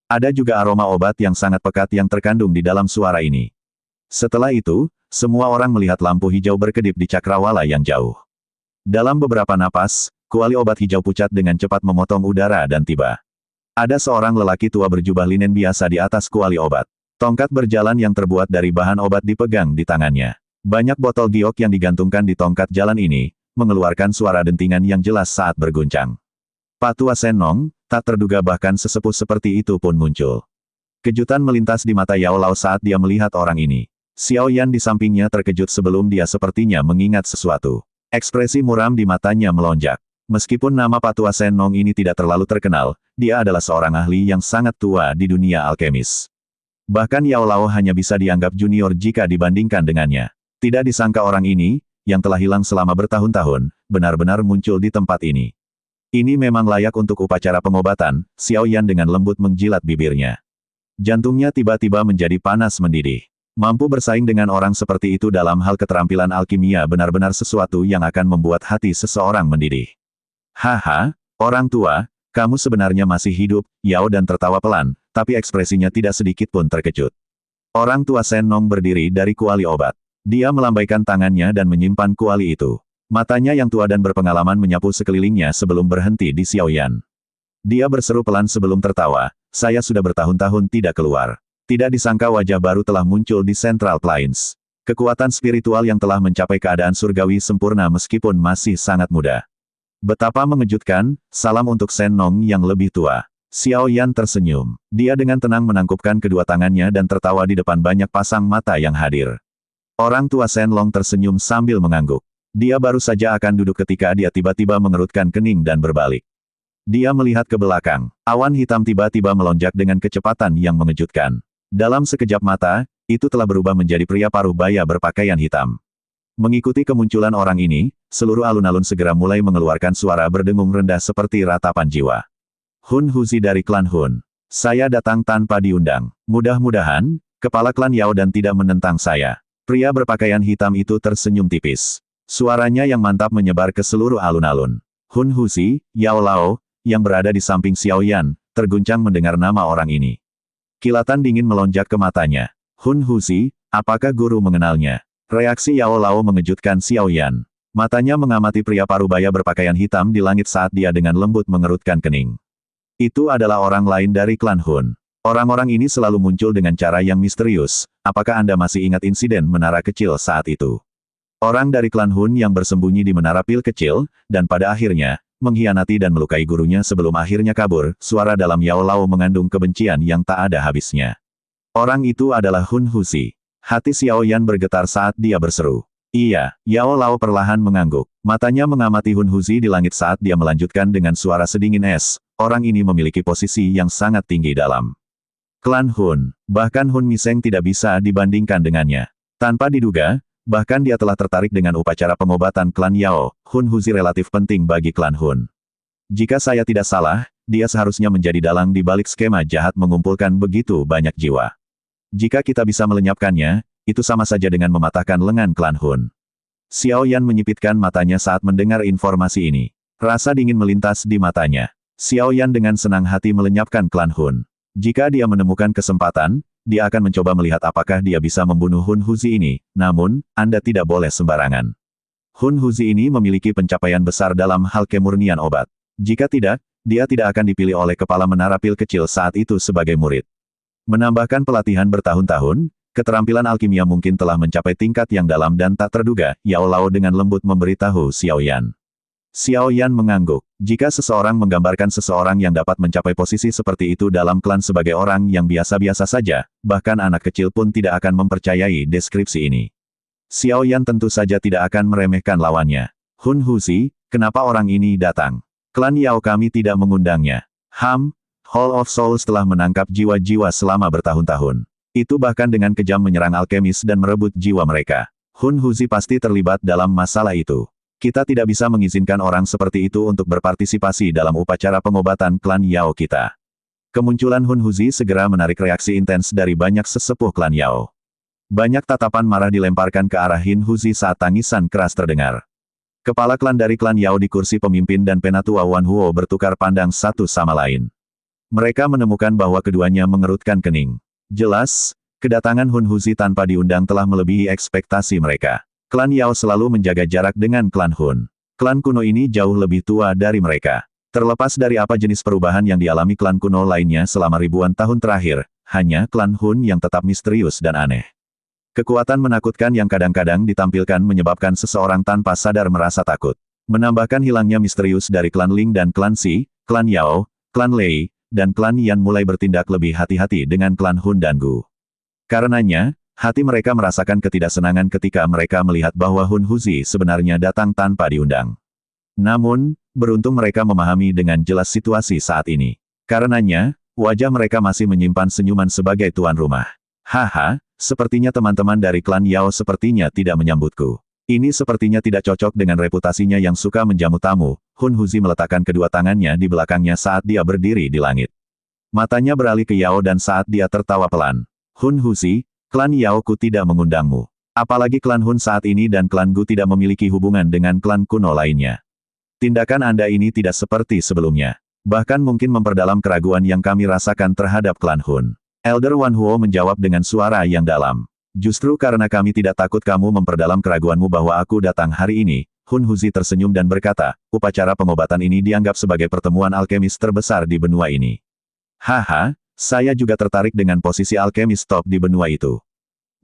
Ada juga aroma obat yang sangat pekat yang terkandung di dalam suara ini. Setelah itu, semua orang melihat lampu hijau berkedip di cakrawala yang jauh. Dalam beberapa napas, kuali obat hijau pucat dengan cepat memotong udara dan tiba. Ada seorang lelaki tua berjubah linen biasa di atas kuali obat. Tongkat berjalan yang terbuat dari bahan obat dipegang di tangannya. Banyak botol giok yang digantungkan di tongkat jalan ini, mengeluarkan suara dentingan yang jelas saat berguncang. Pak Tua Senong, tak terduga bahkan sesepuh seperti itu pun muncul. Kejutan melintas di mata Yao Lao saat dia melihat orang ini. Xiao Yan di sampingnya terkejut sebelum dia sepertinya mengingat sesuatu. Ekspresi muram di matanya melonjak. Meskipun nama Pak Tua Senong ini tidak terlalu terkenal, dia adalah seorang ahli yang sangat tua di dunia alkemis. Bahkan Yao Lao hanya bisa dianggap junior jika dibandingkan dengannya. Tidak disangka orang ini, yang telah hilang selama bertahun-tahun, benar-benar muncul di tempat ini. Ini memang layak untuk upacara pengobatan, Xiao Yan dengan lembut menjilat bibirnya. Jantungnya tiba-tiba menjadi panas mendidih. Mampu bersaing dengan orang seperti itu dalam hal keterampilan alkimia benar-benar sesuatu yang akan membuat hati seseorang mendidih. Haha, orang tua, kamu sebenarnya masih hidup, Yao Dan tertawa pelan, tapi ekspresinya tidak sedikit pun terkejut. Orang tua Senong berdiri dari kuali obat. Dia melambaikan tangannya dan menyimpan kuali itu. Matanya yang tua dan berpengalaman menyapu sekelilingnya sebelum berhenti di Xiao Yan. Dia berseru pelan sebelum tertawa, saya sudah bertahun-tahun tidak keluar. Tidak disangka wajah baru telah muncul di Central Plains. Kekuatan spiritual yang telah mencapai keadaan surgawi sempurna meskipun masih sangat muda. Betapa mengejutkan, salam untuk Senong yang lebih tua. Xiao Yan tersenyum. Dia dengan tenang menangkupkan kedua tangannya dan tertawa di depan banyak pasang mata yang hadir. Orang tua Shenlong tersenyum sambil mengangguk. Dia baru saja akan duduk ketika dia tiba-tiba mengerutkan kening dan berbalik. Dia melihat ke belakang. Awan hitam tiba-tiba melonjak dengan kecepatan yang mengejutkan. Dalam sekejap mata, itu telah berubah menjadi pria paruh baya berpakaian hitam. Mengikuti kemunculan orang ini, seluruh alun-alun segera mulai mengeluarkan suara berdengung rendah seperti ratapan jiwa. Hun Huzi dari klan Hun. Saya datang tanpa diundang. Mudah-mudahan, kepala klan Yao dan tidak menentang saya. Pria berpakaian hitam itu tersenyum tipis. Suaranya yang mantap menyebar ke seluruh alun-alun. Hun Huzi, Yao Lao, yang berada di samping Xiao Yan, terguncang mendengar nama orang ini. Kilatan dingin melonjak ke matanya. Hun Huzi, apakah guru mengenalnya? Reaksi Yao Lao mengejutkan Xiao Yan. Matanya mengamati pria parubaya berpakaian hitam di langit saat dia dengan lembut mengerutkan kening. Itu adalah orang lain dari klan Hun. Orang-orang ini selalu muncul dengan cara yang misterius. Apakah Anda masih ingat insiden menara kecil saat itu? Orang dari klan Hun yang bersembunyi di menara pil kecil, dan pada akhirnya, mengkhianati dan melukai gurunya sebelum akhirnya kabur, suara dalam Yao Lao mengandung kebencian yang tak ada habisnya. Orang itu adalah Hun Huzi. Hati Xiao Yan bergetar saat dia berseru. Iya, Yao Lao perlahan mengangguk. Matanya mengamati Hun Huzi di langit saat dia melanjutkan dengan suara sedingin es. Orang ini memiliki posisi yang sangat tinggi dalam klan Hun. Bahkan Hun Miseng tidak bisa dibandingkan dengannya. Tanpa diduga, bahkan dia telah tertarik dengan upacara pengobatan klan Yao. Hun Huzi relatif penting bagi klan Hun. Jika saya tidak salah, dia seharusnya menjadi dalang di balik skema jahat mengumpulkan begitu banyak jiwa. Jika kita bisa melenyapkannya, itu sama saja dengan mematahkan lengan klan Hun. Xiao Yan menyipitkan matanya saat mendengar informasi ini. Rasa dingin melintas di matanya. Xiao Yan dengan senang hati melenyapkan klan Hun. Jika dia menemukan kesempatan, dia akan mencoba melihat apakah dia bisa membunuh Hun Huzi ini, namun, Anda tidak boleh sembarangan. Hun Huzi ini memiliki pencapaian besar dalam hal kemurnian obat. Jika tidak, dia tidak akan dipilih oleh kepala menara pil kecil saat itu sebagai murid. Menambahkan pelatihan bertahun-tahun, keterampilan alkimia mungkin telah mencapai tingkat yang dalam dan tak terduga, Yao Lao dengan lembut memberitahu Xiao Yan. Xiao Yan mengangguk. Jika seseorang menggambarkan seseorang yang dapat mencapai posisi seperti itu dalam klan sebagai orang yang biasa-biasa saja, bahkan anak kecil pun tidak akan mempercayai deskripsi ini. Xiao Yan tentu saja tidak akan meremehkan lawannya. Hun Huzi, kenapa orang ini datang? Klan Yao kami tidak mengundangnya. Hall of Souls telah menangkap jiwa-jiwa selama bertahun-tahun. Itu bahkan dengan kejam menyerang alkemis dan merebut jiwa mereka. Hun Huzi pasti terlibat dalam masalah itu. Kita tidak bisa mengizinkan orang seperti itu untuk berpartisipasi dalam upacara pengobatan klan Yao kita. Kemunculan Hun Huzi segera menarik reaksi intens dari banyak sesepuh klan Yao. Banyak tatapan marah dilemparkan ke arah Hin Huzi saat tangisan keras terdengar. Kepala klan dari klan Yao di kursi pemimpin dan penatua Wan Huo bertukar pandang satu sama lain. Mereka menemukan bahwa keduanya mengerutkan kening. Jelas, kedatangan Hun Huzi tanpa diundang telah melebihi ekspektasi mereka. Klan Yao selalu menjaga jarak dengan klan Hun. Klan kuno ini jauh lebih tua dari mereka. Terlepas dari apa jenis perubahan yang dialami klan kuno lainnya selama ribuan tahun terakhir, hanya klan Hun yang tetap misterius dan aneh. Kekuatan menakutkan yang kadang-kadang ditampilkan menyebabkan seseorang tanpa sadar merasa takut. Menambahkan hilangnya misterius dari klan Ling dan klan Xi, klan Yao, klan Lei, dan klan Yan mulai bertindak lebih hati-hati dengan klan Hun dan Gu. Karenanya, hati mereka merasakan ketidaksenangan ketika mereka melihat bahwa Hun Huzi sebenarnya datang tanpa diundang. Namun, beruntung mereka memahami dengan jelas situasi saat ini. Karenanya, wajah mereka masih menyimpan senyuman sebagai tuan rumah. Haha, sepertinya teman-teman dari klan Yao sepertinya tidak menyambutku. Ini sepertinya tidak cocok dengan reputasinya yang suka menjamu tamu. Hun Huzi meletakkan kedua tangannya di belakangnya saat dia berdiri di langit. Matanya beralih ke Yao dan saat dia tertawa pelan. Hun Huzi, klan Yao ku tidak mengundangmu. Apalagi klan Hun saat ini dan klan Gu tidak memiliki hubungan dengan klan kuno lainnya. Tindakan Anda ini tidak seperti sebelumnya. Bahkan mungkin memperdalam keraguan yang kami rasakan terhadap klan Hun. Elder Wan Huo menjawab dengan suara yang dalam. Justru karena kami tidak takut kamu memperdalam keraguanmu bahwa aku datang hari ini, Hun Huzi tersenyum dan berkata, upacara pengobatan ini dianggap sebagai pertemuan alkemis terbesar di benua ini. Haha, saya juga tertarik dengan posisi alkemis top di benua itu.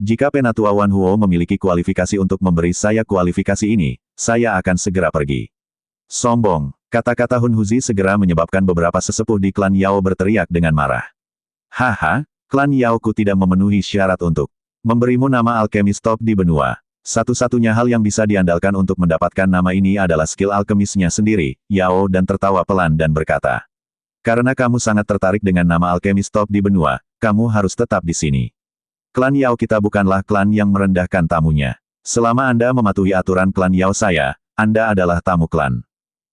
Jika Penatua Wan Huo memiliki kualifikasi untuk memberi saya kualifikasi ini, saya akan segera pergi. Sombong, kata-kata Hun Huzi segera menyebabkan beberapa sesepuh di klan Yao berteriak dengan marah. Haha, klan Yao ku tidak memenuhi syarat untuk Memberimu nama alkemis top di benua. Satu-satunya hal yang bisa diandalkan untuk mendapatkan nama ini adalah skill alkemisnya sendiri, Yao dan tertawa pelan dan berkata. Karena kamu sangat tertarik dengan nama alkemis top di benua, kamu harus tetap di sini. Klan Yao kita bukanlah klan yang merendahkan tamunya. Selama Anda mematuhi aturan klan Yao saya, Anda adalah tamu klan.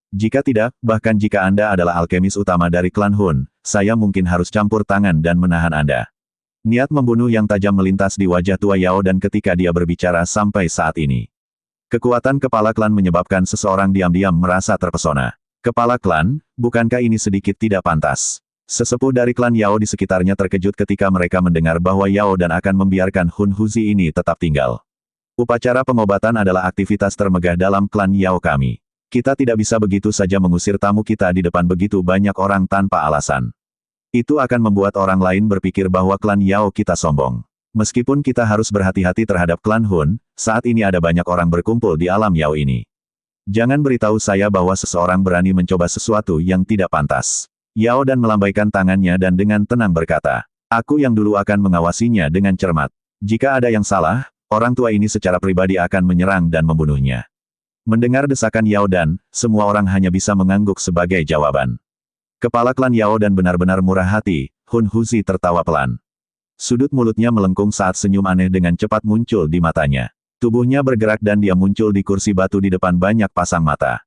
Jika tidak, bahkan jika Anda adalah alkemis utama dari klan Hun, saya mungkin harus campur tangan dan menahan Anda. Niat membunuh yang tajam melintas di wajah tua Yao dan ketika dia berbicara sampai saat ini. Kekuatan kepala klan menyebabkan seseorang diam-diam merasa terpesona. Kepala klan, bukankah ini sedikit tidak pantas? Sesepuh dari klan Yao di sekitarnya terkejut ketika mereka mendengar bahwa Yao dan akan membiarkan Hun Huzi ini tetap tinggal. Upacara pengobatan adalah aktivitas termegah dalam klan Yao kami. Kita tidak bisa begitu saja mengusir tamu kita di depan begitu banyak orang tanpa alasan. Itu akan membuat orang lain berpikir bahwa klan Yao kita sombong. Meskipun kita harus berhati-hati terhadap klan Hun, saat ini ada banyak orang berkumpul di alam Yao ini. Jangan beritahu saya bahwa seseorang berani mencoba sesuatu yang tidak pantas. Yao dan melambaikan tangannya dan dengan tenang berkata, aku yang dulu akan mengawasinya dengan cermat. Jika ada yang salah, orang tua ini secara pribadi akan menyerang dan membunuhnya. Mendengar desakan Yao dan, semua orang hanya bisa mengangguk sebagai jawaban. Kepala klan Yao dan benar-benar murah hati, Hun Huzi tertawa pelan. Sudut mulutnya melengkung saat senyum aneh dengan cepat muncul di matanya. Tubuhnya bergerak dan dia muncul di kursi batu di depan banyak pasang mata.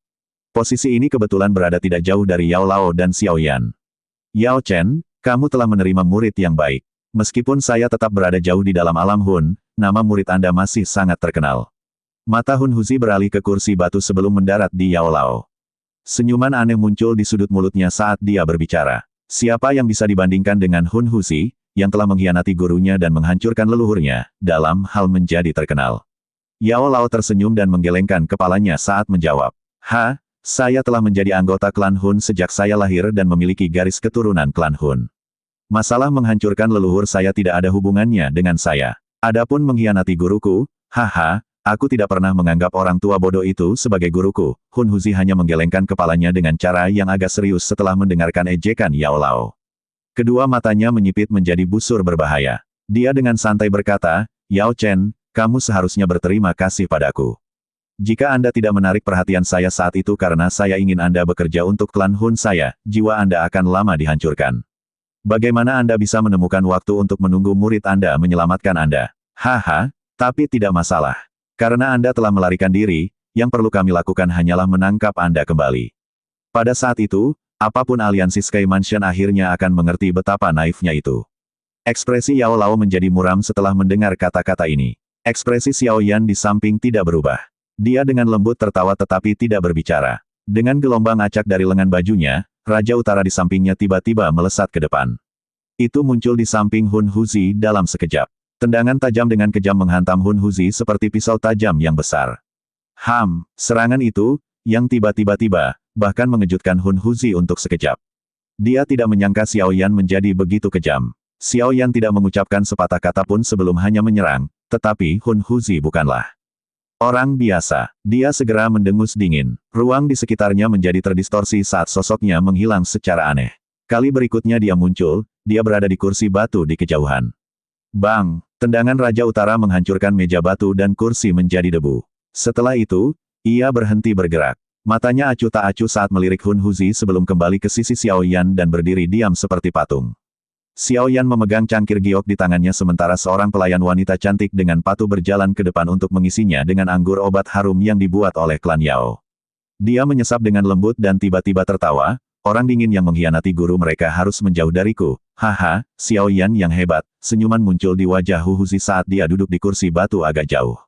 Posisi ini kebetulan berada tidak jauh dari Yao Lao dan Xiao Yan. Yao Chen, kamu telah menerima murid yang baik. Meskipun saya tetap berada jauh di dalam alam Hun, nama murid Anda masih sangat terkenal. Mata Hun Huzi beralih ke kursi batu sebelum mendarat di Yao Lao. Senyuman aneh muncul di sudut mulutnya saat dia berbicara. Siapa yang bisa dibandingkan dengan Hun Huzi, yang telah mengkhianati gurunya dan menghancurkan leluhurnya, dalam hal menjadi terkenal. Yao Lao tersenyum dan menggelengkan kepalanya saat menjawab. Saya telah menjadi anggota klan Hun sejak saya lahir dan memiliki garis keturunan klan Hun. Masalah menghancurkan leluhur saya tidak ada hubungannya dengan saya. Adapun mengkhianati guruku, aku tidak pernah menganggap orang tua bodoh itu sebagai guruku. Hun Huzi hanya menggelengkan kepalanya dengan cara yang agak serius setelah mendengarkan ejekan Yao Lao. Kedua matanya menyipit menjadi busur berbahaya. Dia dengan santai berkata, Yao Chen, kamu seharusnya berterima kasih padaku. Jika Anda tidak menarik perhatian saya saat itu karena saya ingin Anda bekerja untuk klan Hun saya, jiwa Anda akan lama dihancurkan. Bagaimana Anda bisa menemukan waktu untuk menunggu murid Anda menyelamatkan Anda? Tapi tidak masalah. Karena Anda telah melarikan diri, yang perlu kami lakukan hanyalah menangkap Anda kembali. Pada saat itu, apapun aliansi Sky Mansion akhirnya akan mengerti betapa naifnya itu. Ekspresi Yao Lao menjadi muram setelah mendengar kata-kata ini. Ekspresi Xiao Yan di samping tidak berubah. Dia dengan lembut tertawa tetapi tidak berbicara. Dengan gelombang acak dari lengan bajunya, Raja Utara di sampingnya tiba-tiba melesat ke depan. Itu muncul di samping Hun Huzi dalam sekejap. Tendangan tajam dengan kejam menghantam Hun Huzi seperti pisau tajam yang besar. Serangan itu, yang tiba-tiba, bahkan mengejutkan Hun Huzi untuk sekejap. Dia tidak menyangka Xiao Yan menjadi begitu kejam. Xiao Yan tidak mengucapkan sepatah kata pun sebelum hanya menyerang, tetapi Hun Huzi bukanlah orang biasa. Dia segera mendengus dingin. Ruang di sekitarnya menjadi terdistorsi saat sosoknya menghilang secara aneh. Kali berikutnya dia muncul, dia berada di kursi batu di kejauhan. Bang! Tendangan Raja Utara menghancurkan meja batu dan kursi menjadi debu. Setelah itu, ia berhenti bergerak. Matanya acuh tak acuh saat melirik Hun Huzi sebelum kembali ke sisi Xiao Yan dan berdiri diam seperti patung. Xiao Yan memegang cangkir giok di tangannya sementara seorang pelayan wanita cantik dengan patuh berjalan ke depan untuk mengisinya dengan anggur obat harum yang dibuat oleh klan Yao. Dia menyesap dengan lembut dan tiba-tiba tertawa, orang dingin yang mengkhianati guru mereka harus menjauh dariku. Xiao Yan yang hebat, senyuman muncul di wajah Hu Huzi saat dia duduk di kursi batu agak jauh.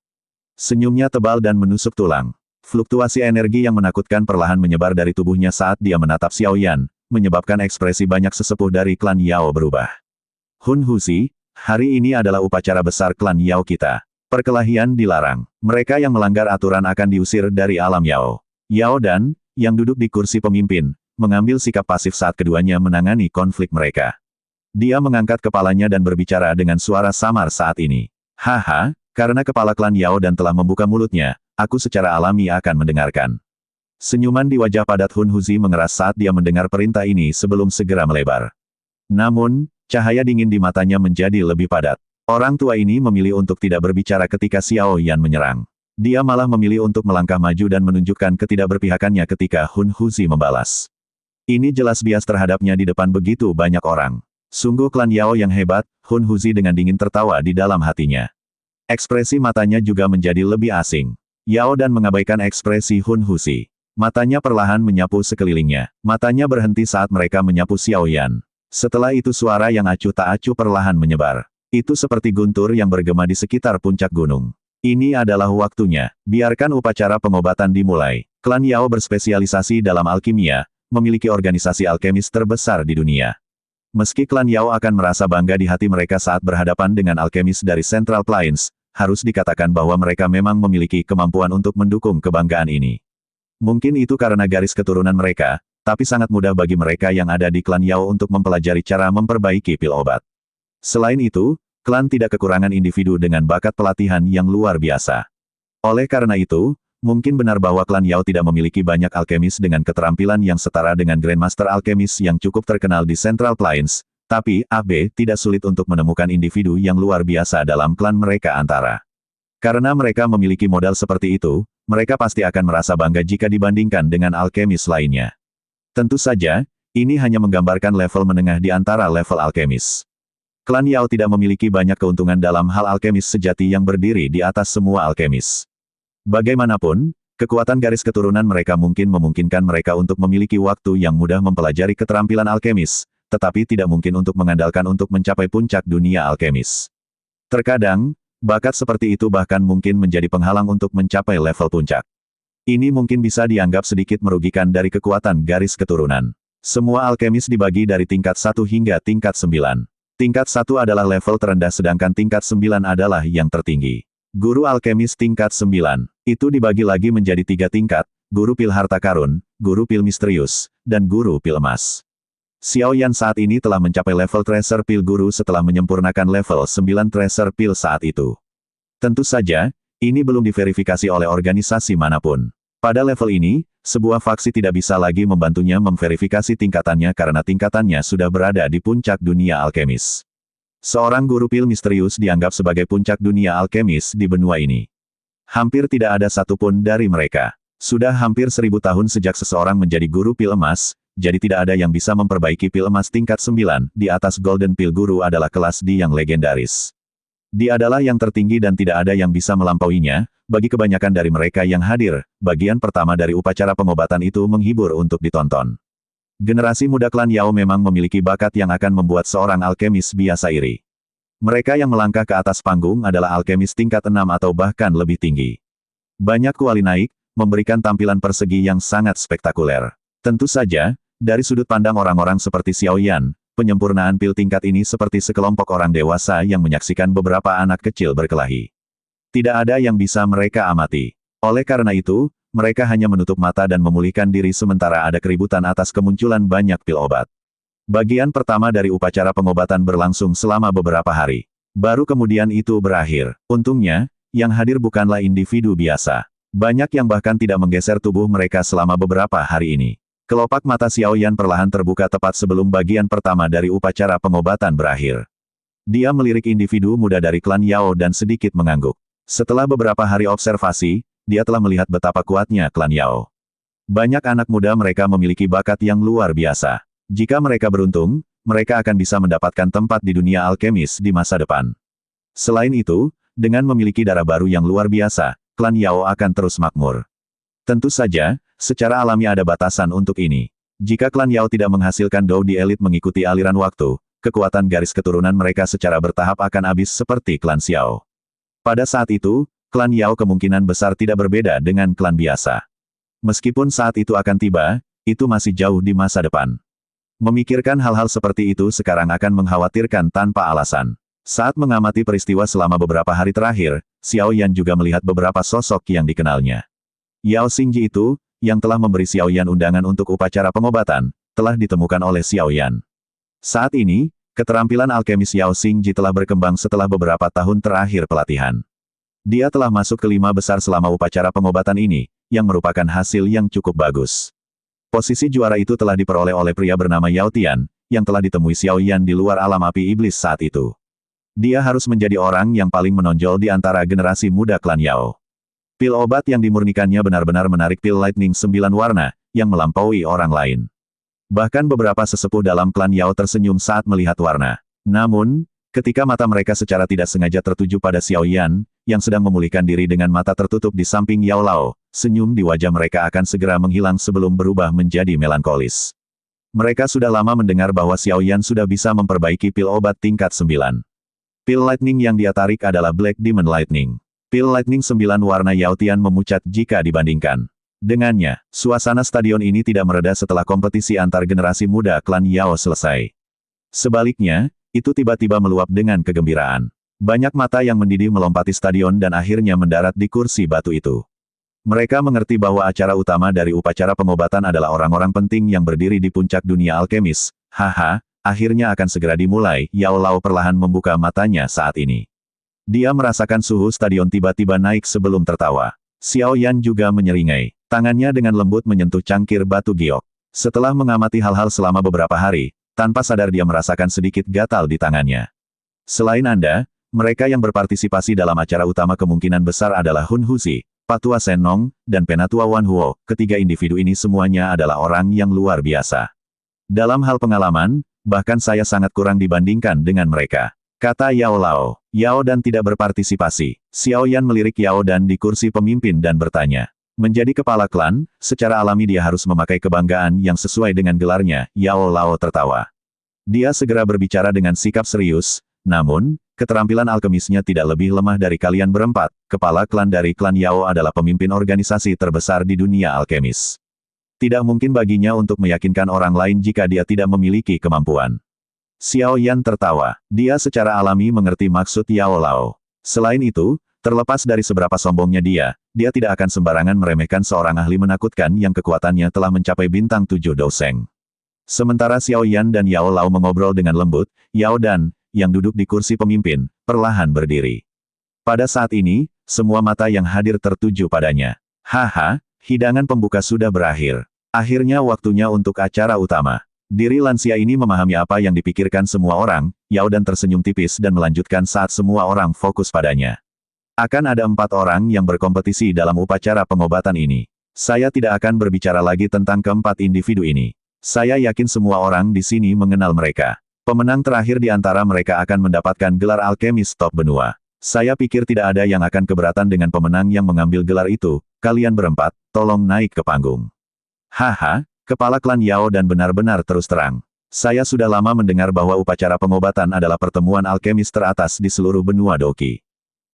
Senyumnya tebal dan menusuk tulang. Fluktuasi energi yang menakutkan perlahan menyebar dari tubuhnya saat dia menatap Xiao Yan, menyebabkan ekspresi banyak sesepuh dari klan Yao berubah. Hun Huzi, hari ini adalah upacara besar klan Yao kita. Perkelahian dilarang. Mereka yang melanggar aturan akan diusir dari alam Yao. Yao Dan, yang duduk di kursi pemimpin, mengambil sikap pasif saat keduanya menangani konflik mereka. Dia mengangkat kepalanya dan berbicara dengan suara samar saat ini. Karena kepala klan Yao Dan telah membuka mulutnya, aku secara alami akan mendengarkan. Senyuman di wajah padat Hun Huzi mengeras saat dia mendengar perintah ini sebelum segera melebar. Namun, cahaya dingin di matanya menjadi lebih padat. Orang tua ini memilih untuk tidak berbicara ketika Xiao Yan menyerang. Dia malah memilih untuk melangkah maju dan menunjukkan ketidakberpihakannya ketika Hun Huzi membalas. Ini jelas bias terhadapnya di depan begitu banyak orang. Sungguh klan Yao yang hebat, Hun Huzi dengan dingin tertawa di dalam hatinya. Ekspresi matanya juga menjadi lebih asing. Yao Dan mengabaikan ekspresi Hun Huzi. Matanya perlahan menyapu sekelilingnya. Matanya berhenti saat mereka menyapu Xiao Yan. Setelah itu suara yang acuh tak acuh perlahan menyebar. Itu seperti guntur yang bergema di sekitar puncak gunung. Ini adalah waktunya. Biarkan upacara pengobatan dimulai. Klan Yao berspesialisasi dalam alkimia, memiliki organisasi alkemis terbesar di dunia. Meski klan Yao akan merasa bangga di hati mereka saat berhadapan dengan alkemis dari Central Plains, harus dikatakan bahwa mereka memang memiliki kemampuan untuk mendukung kebanggaan ini. Mungkin itu karena garis keturunan mereka, tapi sangat mudah bagi mereka yang ada di klan Yao untuk mempelajari cara memperbaiki pil obat. Selain itu, klan tidak kekurangan individu dengan bakat pelatihan yang luar biasa. Oleh karena itu, mungkin benar bahwa klan Yao tidak memiliki banyak alkemis dengan keterampilan yang setara dengan Grandmaster alkemis yang cukup terkenal di Central Plains, tapi AB tidak sulit untuk menemukan individu yang luar biasa dalam klan mereka antara. Karena mereka memiliki modal seperti itu, mereka pasti akan merasa bangga jika dibandingkan dengan alkemis lainnya. Tentu saja, ini hanya menggambarkan level menengah di antara level alkemis. Klan Yao tidak memiliki banyak keuntungan dalam hal alkemis sejati yang berdiri di atas semua alkemis. Bagaimanapun, kekuatan garis keturunan mereka mungkin memungkinkan mereka untuk memiliki waktu yang mudah mempelajari keterampilan alkemis, tetapi tidak mungkin untuk mengandalkan untuk mencapai puncak dunia alkemis. Terkadang, bakat seperti itu bahkan mungkin menjadi penghalang untuk mencapai level puncak. Ini mungkin bisa dianggap sedikit merugikan dari kekuatan garis keturunan. Semua alkemis dibagi dari tingkat 1 hingga tingkat 9. Tingkat 1 adalah level terendah sedangkan tingkat 9 adalah yang tertinggi. Guru alkemis tingkat 9. Itu dibagi lagi menjadi 3 tingkat, guru pil harta karun, guru pil misterius, dan guru pil emas. Xiao Yan saat ini telah mencapai level treasure pil guru setelah menyempurnakan level 9 treasure pil saat itu. Tentu saja, ini belum diverifikasi oleh organisasi manapun. Pada level ini, sebuah faksi tidak bisa lagi membantunya memverifikasi tingkatannya karena tingkatannya sudah berada di puncak dunia alkemis. Seorang guru pil misterius dianggap sebagai puncak dunia alkemis di benua ini. Hampir tidak ada satupun dari mereka. Sudah hampir 1000 tahun sejak seseorang menjadi guru pil emas, jadi tidak ada yang bisa memperbaiki pil emas tingkat 9, di atas golden pil guru adalah kelas D yang legendaris. Dia adalah yang tertinggi dan tidak ada yang bisa melampauinya. Bagi kebanyakan dari mereka yang hadir, bagian pertama dari upacara pengobatan itu menghibur untuk ditonton. Generasi muda klan Yao memang memiliki bakat yang akan membuat seorang alkemis biasa iri. Mereka yang melangkah ke atas panggung adalah alkemis tingkat 6 atau bahkan lebih tinggi. Banyak kuali naik, memberikan tampilan persegi yang sangat spektakuler. Tentu saja, dari sudut pandang orang-orang seperti Xiao Yan, penyempurnaan pil tingkat ini seperti sekelompok orang dewasa yang menyaksikan beberapa anak kecil berkelahi. Tidak ada yang bisa mereka amati. Oleh karena itu, mereka hanya menutup mata dan memulihkan diri sementara ada keributan atas kemunculan banyak pil obat. Bagian pertama dari upacara pengobatan berlangsung selama beberapa hari. Baru kemudian itu berakhir. Untungnya, yang hadir bukanlah individu biasa. Banyak yang bahkan tidak menggeser tubuh mereka selama beberapa hari ini. Kelopak mata Xiao Yan perlahan terbuka tepat sebelum bagian pertama dari upacara pengobatan berakhir. Dia melirik individu muda dari klan Yao dan sedikit mengangguk. Setelah beberapa hari observasi, dia telah melihat betapa kuatnya klan Yao. Banyak anak muda mereka memiliki bakat yang luar biasa. Jika mereka beruntung, mereka akan bisa mendapatkan tempat di dunia alkemis di masa depan. Selain itu, dengan memiliki darah baru yang luar biasa, klan Yao akan terus makmur. Tentu saja, secara alami ada batasan untuk ini. Jika klan Yao tidak menghasilkan Dou di elit mengikuti aliran waktu, kekuatan garis keturunan mereka secara bertahap akan habis seperti klan Xiao. Pada saat itu, klan Yao kemungkinan besar tidak berbeda dengan klan biasa. Meskipun saat itu akan tiba, itu masih jauh di masa depan. Memikirkan hal-hal seperti itu sekarang akan mengkhawatirkan tanpa alasan. Saat mengamati peristiwa selama beberapa hari terakhir, Xiao Yan juga melihat beberapa sosok yang dikenalnya. Yao Xingji itu, yang telah memberi Xiao Yan undangan untuk upacara pengobatan, telah ditemukan oleh Xiao Yan. Saat ini, keterampilan alkemis Yao Xingji telah berkembang setelah beberapa tahun terakhir pelatihan. Dia telah masuk ke 5 besar selama upacara pengobatan ini, yang merupakan hasil yang cukup bagus. Posisi juara itu telah diperoleh oleh pria bernama Yao Tian, yang telah ditemui Xiao Yan di luar alam api iblis saat itu. Dia harus menjadi orang yang paling menonjol di antara generasi muda klan Yao. Pil obat yang dimurnikannya benar-benar menarik pil lightning 9 warna, yang melampaui orang lain. Bahkan beberapa sesepuh dalam klan Yao tersenyum saat melihat warna. Namun, ketika mata mereka secara tidak sengaja tertuju pada Xiao Yan, yang sedang memulihkan diri dengan mata tertutup di samping Yao Lao, senyum di wajah mereka akan segera menghilang sebelum berubah menjadi melankolis. Mereka sudah lama mendengar bahwa Xiao Yan sudah bisa memperbaiki pil obat tingkat 9. Pil lightning yang dia tarik adalah Black Demon Lightning. Pil lightning 9 warna Yao Tian memucat jika dibandingkan dengannya. Suasana stadion ini tidak mereda setelah kompetisi antar generasi muda klan Yao selesai. Sebaliknya, itu tiba-tiba meluap dengan kegembiraan. Banyak mata yang mendidih melompati stadion dan akhirnya mendarat di kursi batu itu. Mereka mengerti bahwa acara utama dari upacara pengobatan adalah orang-orang penting yang berdiri di puncak dunia alkemis. Haha, akhirnya akan segera dimulai. Yao Lao perlahan membuka matanya saat ini. Dia merasakan suhu stadion tiba-tiba naik sebelum tertawa. Xiao Yan juga menyeringai. Tangannya dengan lembut menyentuh cangkir batu giok. Setelah mengamati hal-hal selama beberapa hari, tanpa sadar dia merasakan sedikit gatal di tangannya. Selain Anda, mereka yang berpartisipasi dalam acara utama kemungkinan besar adalah Hun Huzi, Patua Shen Nong, dan Penatua Wan Huo. Ketiga individu ini semuanya adalah orang yang luar biasa. Dalam hal pengalaman, bahkan saya sangat kurang dibandingkan dengan mereka. Kata Yao Lao. Yao Dan tidak berpartisipasi. Xiao Yan melirik Yao Dan di kursi pemimpin dan bertanya. Menjadi kepala klan, secara alami dia harus memakai kebanggaan yang sesuai dengan gelarnya. Yao Lao tertawa. Dia segera berbicara dengan sikap serius, namun, keterampilan alkemisnya tidak lebih lemah dari kalian berempat. Kepala klan dari klan Yao adalah pemimpin organisasi terbesar di dunia alkemis. Tidak mungkin baginya untuk meyakinkan orang lain jika dia tidak memiliki kemampuan. Xiao Yan tertawa. Dia secara alami mengerti maksud Yao Lao. Selain itu, terlepas dari seberapa sombongnya dia tidak akan sembarangan meremehkan seorang ahli menakutkan yang kekuatannya telah mencapai bintang 7 doseng. Sementara Xiao Yan dan Yao Lao mengobrol dengan lembut, Yao Dan, yang duduk di kursi pemimpin, perlahan berdiri. Pada saat ini, semua mata yang hadir tertuju padanya. Haha, hidangan pembuka sudah berakhir. Akhirnya waktunya untuk acara utama. Diri lansia ini memahami apa yang dipikirkan semua orang. Yao Dan tersenyum tipis dan melanjutkan saat semua orang fokus padanya. Akan ada 4 orang yang berkompetisi dalam upacara pengobatan ini. Saya tidak akan berbicara lagi tentang keempat individu ini. Saya yakin semua orang di sini mengenal mereka. Pemenang terakhir di antara mereka akan mendapatkan gelar alkemis top benua. Saya pikir tidak ada yang akan keberatan dengan pemenang yang mengambil gelar itu. Kalian berempat, tolong naik ke panggung. Haha, kepala klan Yao Dan benar-benar terus terang. Saya sudah lama mendengar bahwa upacara pengobatan adalah pertemuan alkemis teratas di seluruh benua Doki.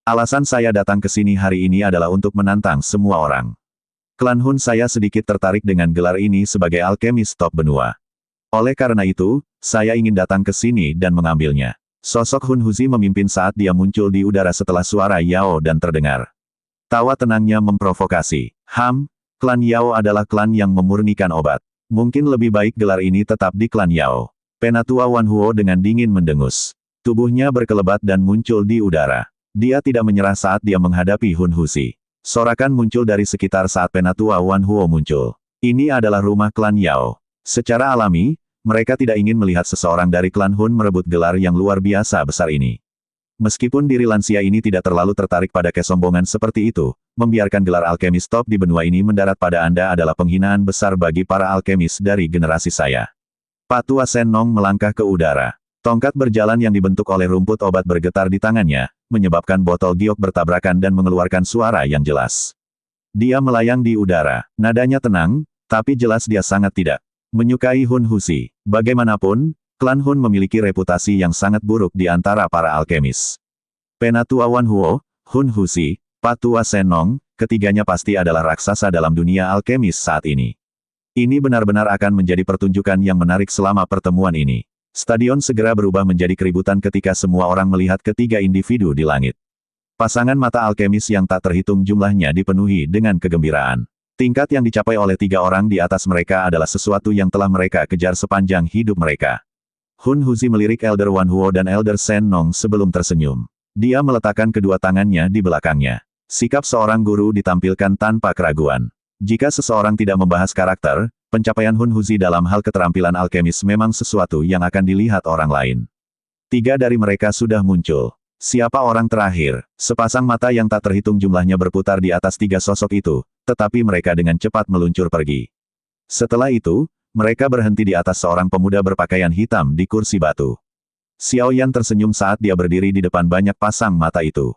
Alasan saya datang ke sini hari ini adalah untuk menantang semua orang. Klan Hun saya sedikit tertarik dengan gelar ini sebagai alkemis top benua. Oleh karena itu, saya ingin datang ke sini dan mengambilnya. Sosok Hun Huzi memimpin saat dia muncul di udara setelah suara Yao Dan terdengar. Tawa tenangnya memprovokasi. Klan Yao adalah klan yang memurnikan obat. Mungkin lebih baik gelar ini tetap di klan Yao. Penatua Wan Huo dengan dingin mendengus. Tubuhnya berkelebat dan muncul di udara. Dia tidak menyerah saat dia menghadapi Hun Huzi. Sorakan muncul dari sekitar saat Penatua Wan Huo muncul. Ini adalah rumah klan Yao. Secara alami, mereka tidak ingin melihat seseorang dari klan Hun merebut gelar yang luar biasa besar ini. Meskipun diri lansia ini tidak terlalu tertarik pada kesombongan seperti itu, membiarkan gelar alkemis top di benua ini mendarat pada Anda adalah penghinaan besar bagi para alkemis dari generasi saya. Patua Shen Nong melangkah ke udara. Tongkat berjalan yang dibentuk oleh rumput obat bergetar di tangannya, menyebabkan botol giok bertabrakan dan mengeluarkan suara yang jelas. Dia melayang di udara. Nadanya tenang, tapi jelas dia sangat tidak menyukai Hun Huzi. Bagaimanapun, klan Hun memiliki reputasi yang sangat buruk di antara para alkemis. Penatua Wan Huo, Hun Huzi, Patua Shen Nong, ketiganya pasti adalah raksasa dalam dunia alkemis saat ini. Ini benar-benar akan menjadi pertunjukan yang menarik selama pertemuan ini. Stadion segera berubah menjadi keributan ketika semua orang melihat ketiga individu di langit. Pasangan mata alkemis yang tak terhitung jumlahnya dipenuhi dengan kegembiraan. Tingkat yang dicapai oleh 3 orang di atas mereka adalah sesuatu yang telah mereka kejar sepanjang hidup mereka. Hun Huzi melirik Elder Wan Huo dan Elder Shen Nong sebelum tersenyum. Dia meletakkan kedua tangannya di belakangnya. Sikap seorang guru ditampilkan tanpa keraguan. Jika seseorang tidak membahas karakter, pencapaian Hun Huzi dalam hal keterampilan alkemis memang sesuatu yang akan dilihat orang lain. 3 dari mereka sudah muncul. Siapa orang terakhir? Sepasang mata yang tak terhitung jumlahnya berputar di atas 3 sosok itu, tetapi mereka dengan cepat meluncur pergi. Setelah itu, mereka berhenti di atas seorang pemuda berpakaian hitam di kursi batu. Xiao Yan tersenyum saat dia berdiri di depan banyak pasang mata itu.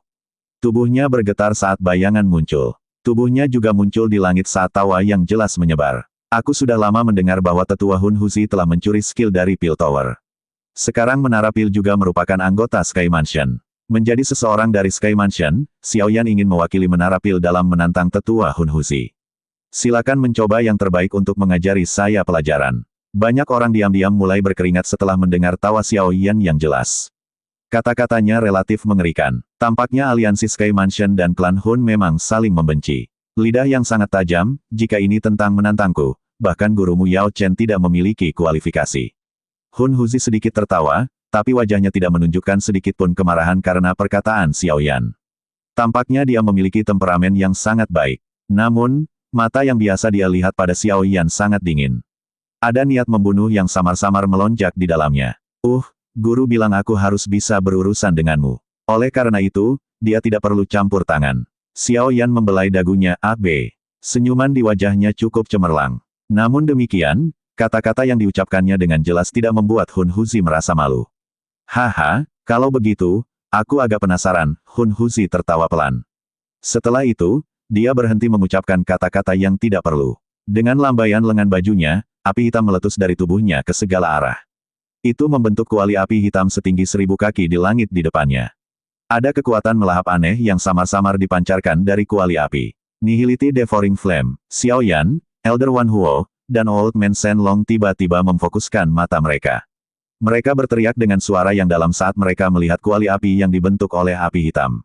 Tubuhnya bergetar saat bayangan muncul. Tubuhnya juga muncul di langit saat tawa yang jelas menyebar. Aku sudah lama mendengar bahwa tetua Hun Huzi telah mencuri skill dari Pil Tower. Sekarang Menara Pil juga merupakan anggota Sky Mansion. Menjadi seseorang dari Sky Mansion, Xiao Yan ingin mewakili Menara Pil dalam menantang tetua Hun Huzi. Silakan mencoba yang terbaik untuk mengajari saya pelajaran. Banyak orang diam-diam mulai berkeringat setelah mendengar tawa Xiao Yan yang jelas. Kata-katanya relatif mengerikan. Tampaknya aliansi Sky Mansion dan klan Hun memang saling membenci. Lidah yang sangat tajam, jika ini tentang menantangku, bahkan gurumu Yao Chen tidak memiliki kualifikasi. Hun Huzi sedikit tertawa, tapi wajahnya tidak menunjukkan sedikit pun kemarahan karena perkataan Xiao Yan. Tampaknya dia memiliki temperamen yang sangat baik. Namun, mata yang biasa dia lihat pada Xiao Yan sangat dingin. Ada niat membunuh yang samar-samar melonjak di dalamnya. Guru bilang aku harus bisa berurusan denganmu. Oleh karena itu, dia tidak perlu campur tangan. Xiao Yan membelai dagunya, Senyuman di wajahnya cukup cemerlang. Namun demikian, kata-kata yang diucapkannya dengan jelas tidak membuat Hun Huzi merasa malu. Haha, kalau begitu, aku agak penasaran, Hun Huzi tertawa pelan. Setelah itu, dia berhenti mengucapkan kata-kata yang tidak perlu. Dengan lambaian lengan bajunya, api hitam meletus dari tubuhnya ke segala arah. Itu membentuk kuali api hitam setinggi 1000 kaki di langit di depannya. Ada kekuatan melahap aneh yang samar-samar dipancarkan dari kuali api. Nihility Devouring Flame, Xiao Yan, Elder Wan Huo, dan Old Man Shen Long tiba-tiba memfokuskan mata mereka. Mereka berteriak dengan suara yang dalam saat mereka melihat kuali api yang dibentuk oleh api hitam.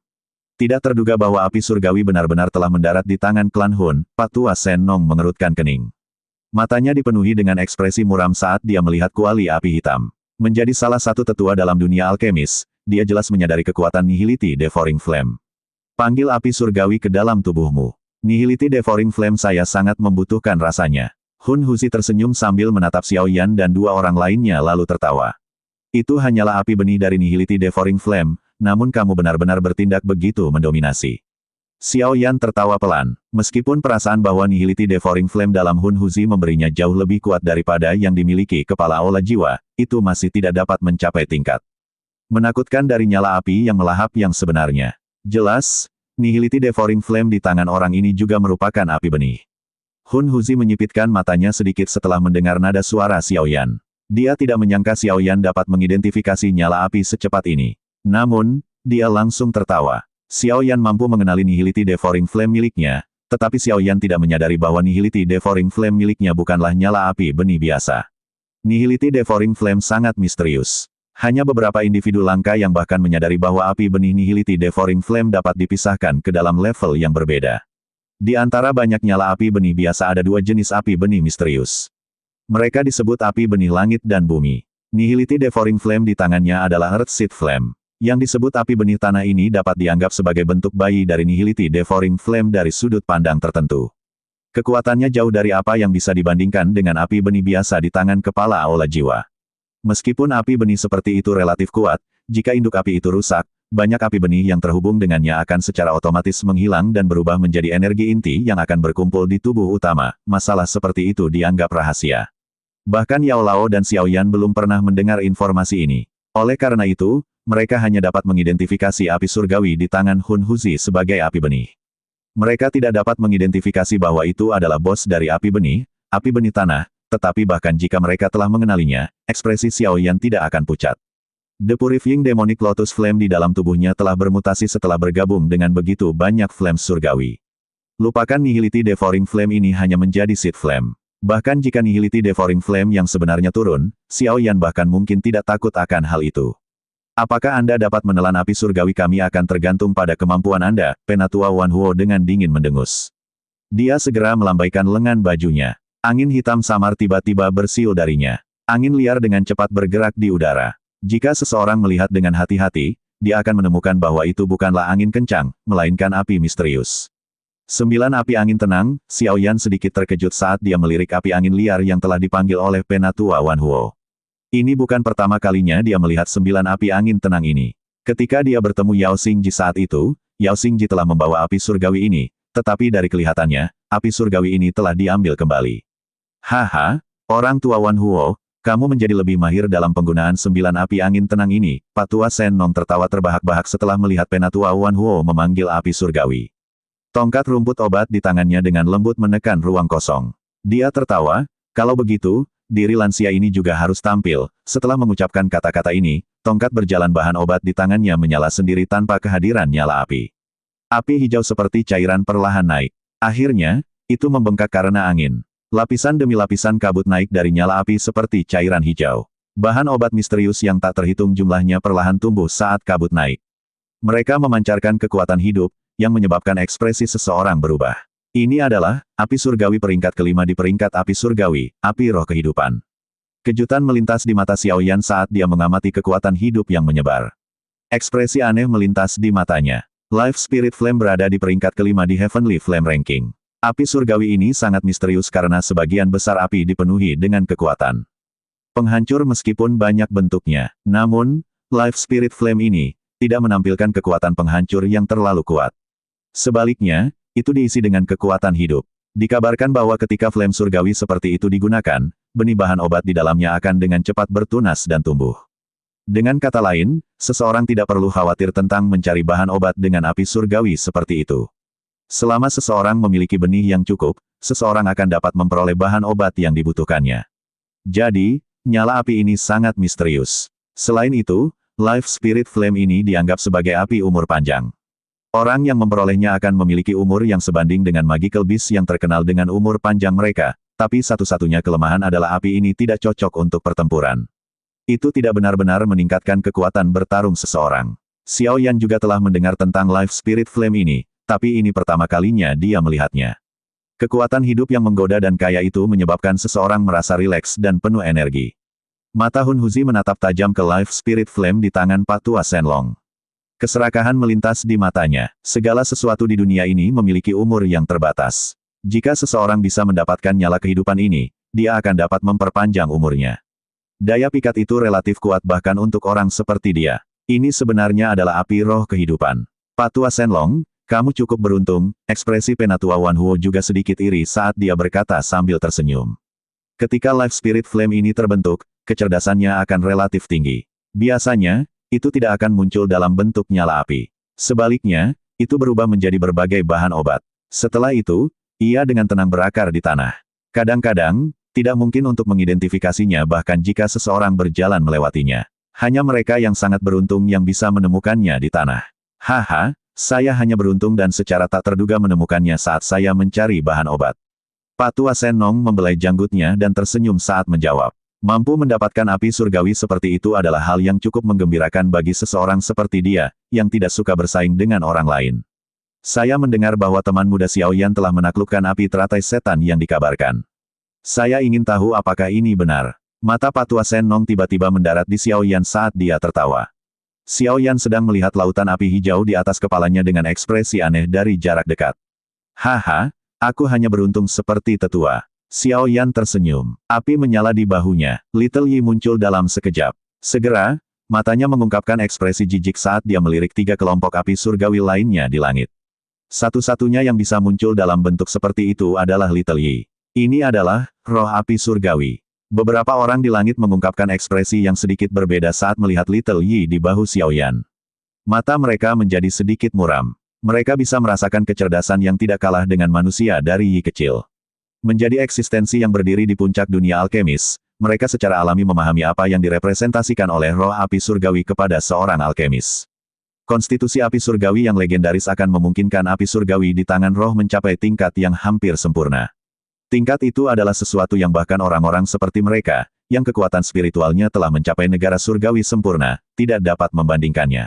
Tidak terduga bahwa api surgawi benar-benar telah mendarat di tangan klan Hun, Patua Shen Nong mengerutkan kening. Matanya dipenuhi dengan ekspresi muram saat dia melihat kuali api hitam. Menjadi salah satu tetua dalam dunia alkemis, dia jelas menyadari kekuatan Nihility Devouring Flame. Panggil api surgawi ke dalam tubuhmu. Nihility Devouring Flame saya sangat membutuhkan rasanya. Hun Huzi tersenyum sambil menatap Xiao Yan dan 2 orang lainnya lalu tertawa. Itu hanyalah api benih dari Nihility Devouring Flame, namun kamu benar-benar bertindak begitu mendominasi. Xiao Yan tertawa pelan. Meskipun perasaan bahwa Nihility Devouring Flame dalam Hun Huzi memberinya jauh lebih kuat daripada yang dimiliki kepala aula jiwa, itu masih tidak dapat mencapai tingkat menakutkan dari nyala api yang melahap yang sebenarnya. Jelas, Nihility Devouring Flame di tangan orang ini juga merupakan api benih. Hun Huzi menyipitkan matanya sedikit setelah mendengar nada suara Xiao Yan. Dia tidak menyangka Xiao Yan dapat mengidentifikasi nyala api secepat ini. Namun, dia langsung tertawa. Xiao Yan mampu mengenali Nihility Devouring Flame miliknya, tetapi Xiao Yan tidak menyadari bahwa Nihility Devouring Flame miliknya bukanlah nyala api benih biasa. Nihility Devouring Flame sangat misterius. Hanya beberapa individu langka yang bahkan menyadari bahwa api benih Nihility Devouring Flame dapat dipisahkan ke dalam level yang berbeda. Di antara banyak nyala api benih biasa ada 2 jenis api benih misterius. Mereka disebut api benih langit dan bumi. Nihility Devouring Flame di tangannya adalah Earth Seed Flame. Yang disebut api benih tanah ini dapat dianggap sebagai bentuk bayi dari Nihility Devouring Flame dari sudut pandang tertentu. Kekuatannya jauh dari apa yang bisa dibandingkan dengan api benih biasa di tangan kepala aula jiwa. Meskipun api benih seperti itu relatif kuat, jika induk api itu rusak, banyak api benih yang terhubung dengannya akan secara otomatis menghilang dan berubah menjadi energi inti yang akan berkumpul di tubuh utama. Masalah seperti itu dianggap rahasia. Bahkan Yao Lao dan Xiao Yan belum pernah mendengar informasi ini. Oleh karena itu, mereka hanya dapat mengidentifikasi api surgawi di tangan Hun Huzi sebagai api benih. Mereka tidak dapat mengidentifikasi bahwa itu adalah bos dari api benih tanah, tetapi bahkan jika mereka telah mengenalinya, ekspresi Xiao Yan tidak akan pucat. The Purifying Demonic Lotus Flame di dalam tubuhnya telah bermutasi setelah bergabung dengan begitu banyak flames surgawi. Lupakan Nihility Devouring Flame ini hanya menjadi Seed Flame. Bahkan jika Nihility Devouring Flame yang sebenarnya turun, Xiao Yan bahkan mungkin tidak takut akan hal itu. Apakah Anda dapat menelan api surgawi kami akan tergantung pada kemampuan Anda, Penatua Wan Huo dengan dingin mendengus. Dia segera melambaikan lengan bajunya. Angin hitam samar tiba-tiba bersiul darinya. Angin liar dengan cepat bergerak di udara. Jika seseorang melihat dengan hati-hati, dia akan menemukan bahwa itu bukanlah angin kencang, melainkan api misterius. 9 api angin tenang, Xiao Yan sedikit terkejut saat dia melirik api angin liar yang telah dipanggil oleh Penatua Wan Huo. Ini bukan pertama kalinya dia melihat 9 api angin tenang ini. Ketika dia bertemu Yao Xingji saat itu, Yao Xingji telah membawa api surgawi ini, tetapi dari kelihatannya, api surgawi ini telah diambil kembali. Haha, orang tua Wan Huo, kamu menjadi lebih mahir dalam penggunaan 9 api angin tenang ini. Patua Shen Nong tertawa terbahak-bahak setelah melihat penatua Wan Huo memanggil api surgawi. Tongkat rumput obat di tangannya dengan lembut menekan ruang kosong. Dia tertawa, kalau begitu, diri lansia ini juga harus tampil. Setelah mengucapkan kata-kata ini, tongkat berjalan bahan obat di tangannya menyala sendiri tanpa kehadiran nyala api. Api hijau seperti cairan perlahan naik. Akhirnya, itu membengkak karena angin. Lapisan demi lapisan kabut naik dari nyala api seperti cairan hijau. Bahan obat misterius yang tak terhitung jumlahnya perlahan tumbuh saat kabut naik. Mereka memancarkan kekuatan hidup, yang menyebabkan ekspresi seseorang berubah. Ini adalah api surgawi peringkat kelima di peringkat api surgawi, api roh kehidupan. Kejutan melintas di mata Xiaoyan saat dia mengamati kekuatan hidup yang menyebar. Ekspresi aneh melintas di matanya. Life Spirit Flame berada di peringkat kelima di Heavenly Flame Ranking. Api surgawi ini sangat misterius karena sebagian besar api dipenuhi dengan kekuatan penghancur meskipun banyak bentuknya. Namun, Life Spirit Flame ini tidak menampilkan kekuatan penghancur yang terlalu kuat. Sebaliknya, itu diisi dengan kekuatan hidup. Dikabarkan bahwa ketika flame surgawi seperti itu digunakan, benih bahan obat di dalamnya akan dengan cepat bertunas dan tumbuh. Dengan kata lain, seseorang tidak perlu khawatir tentang mencari bahan obat dengan api surgawi seperti itu. Selama seseorang memiliki benih yang cukup, seseorang akan dapat memperoleh bahan obat yang dibutuhkannya. Jadi, nyala api ini sangat misterius. Selain itu, Life Spirit Flame ini dianggap sebagai api umur panjang. Orang yang memperolehnya akan memiliki umur yang sebanding dengan Magical Beast yang terkenal dengan umur panjang mereka, tapi satu-satunya kelemahan adalah api ini tidak cocok untuk pertempuran. Itu tidak benar-benar meningkatkan kekuatan bertarung seseorang. Xiao Yan juga telah mendengar tentang Life Spirit Flame ini, tapi ini pertama kalinya dia melihatnya. Kekuatan hidup yang menggoda dan kaya itu menyebabkan seseorang merasa rileks dan penuh energi. Mata Hun Huzi menatap tajam ke Life Spirit Flame di tangan Patua Shenlong. Keserakahan melintas di matanya. Segala sesuatu di dunia ini memiliki umur yang terbatas. Jika seseorang bisa mendapatkan nyala kehidupan ini, dia akan dapat memperpanjang umurnya. Daya pikat itu relatif kuat bahkan untuk orang seperti dia. Ini sebenarnya adalah api roh kehidupan. Patua Shenlong, kamu cukup beruntung. Ekspresi penatua Wan Huo juga sedikit iri saat dia berkata sambil tersenyum. Ketika Life Spirit Flame ini terbentuk, kecerdasannya akan relatif tinggi. Biasanya, itu tidak akan muncul dalam bentuk nyala api. Sebaliknya, itu berubah menjadi berbagai bahan obat. Setelah itu, ia dengan tenang berakar di tanah. Kadang-kadang, tidak mungkin untuk mengidentifikasinya bahkan jika seseorang berjalan melewatinya. Hanya mereka yang sangat beruntung yang bisa menemukannya di tanah. Haha, saya hanya beruntung dan secara tak terduga menemukannya saat saya mencari bahan obat. Patua Shenlong membelai janggutnya dan tersenyum saat menjawab. Mampu mendapatkan api surgawi seperti itu adalah hal yang cukup menggembirakan bagi seseorang seperti dia, yang tidak suka bersaing dengan orang lain. Saya mendengar bahwa teman muda Xiao Yan telah menaklukkan api teratai setan yang dikabarkan. Saya ingin tahu apakah ini benar. Mata Patua Shenlong tiba-tiba mendarat di Xiao Yan saat dia tertawa. Xiao Yan sedang melihat lautan api hijau di atas kepalanya dengan ekspresi aneh dari jarak dekat. Haha, aku hanya beruntung seperti tetua. Xiao Yan tersenyum. Api menyala di bahunya. Little Yi muncul dalam sekejap. Segera, matanya mengungkapkan ekspresi jijik saat dia melirik 3 kelompok api surgawi lainnya di langit. Satu-satunya yang bisa muncul dalam bentuk seperti itu adalah Little Yi. Ini adalah roh api surgawi. Beberapa orang di langit mengungkapkan ekspresi yang sedikit berbeda saat melihat Little Yi di bahu Xiao Yan. Mata mereka menjadi sedikit muram. Mereka bisa merasakan kecerdasan yang tidak kalah dengan manusia dari Yi kecil. Menjadi eksistensi yang berdiri di puncak dunia alkemis, mereka secara alami memahami apa yang direpresentasikan oleh roh api surgawi kepada seorang alkemis. Konstitusi api surgawi yang legendaris akan memungkinkan api surgawi di tangan roh mencapai tingkat yang hampir sempurna. Tingkat itu adalah sesuatu yang bahkan orang-orang seperti mereka, yang kekuatan spiritualnya telah mencapai negara surgawi sempurna, tidak dapat membandingkannya.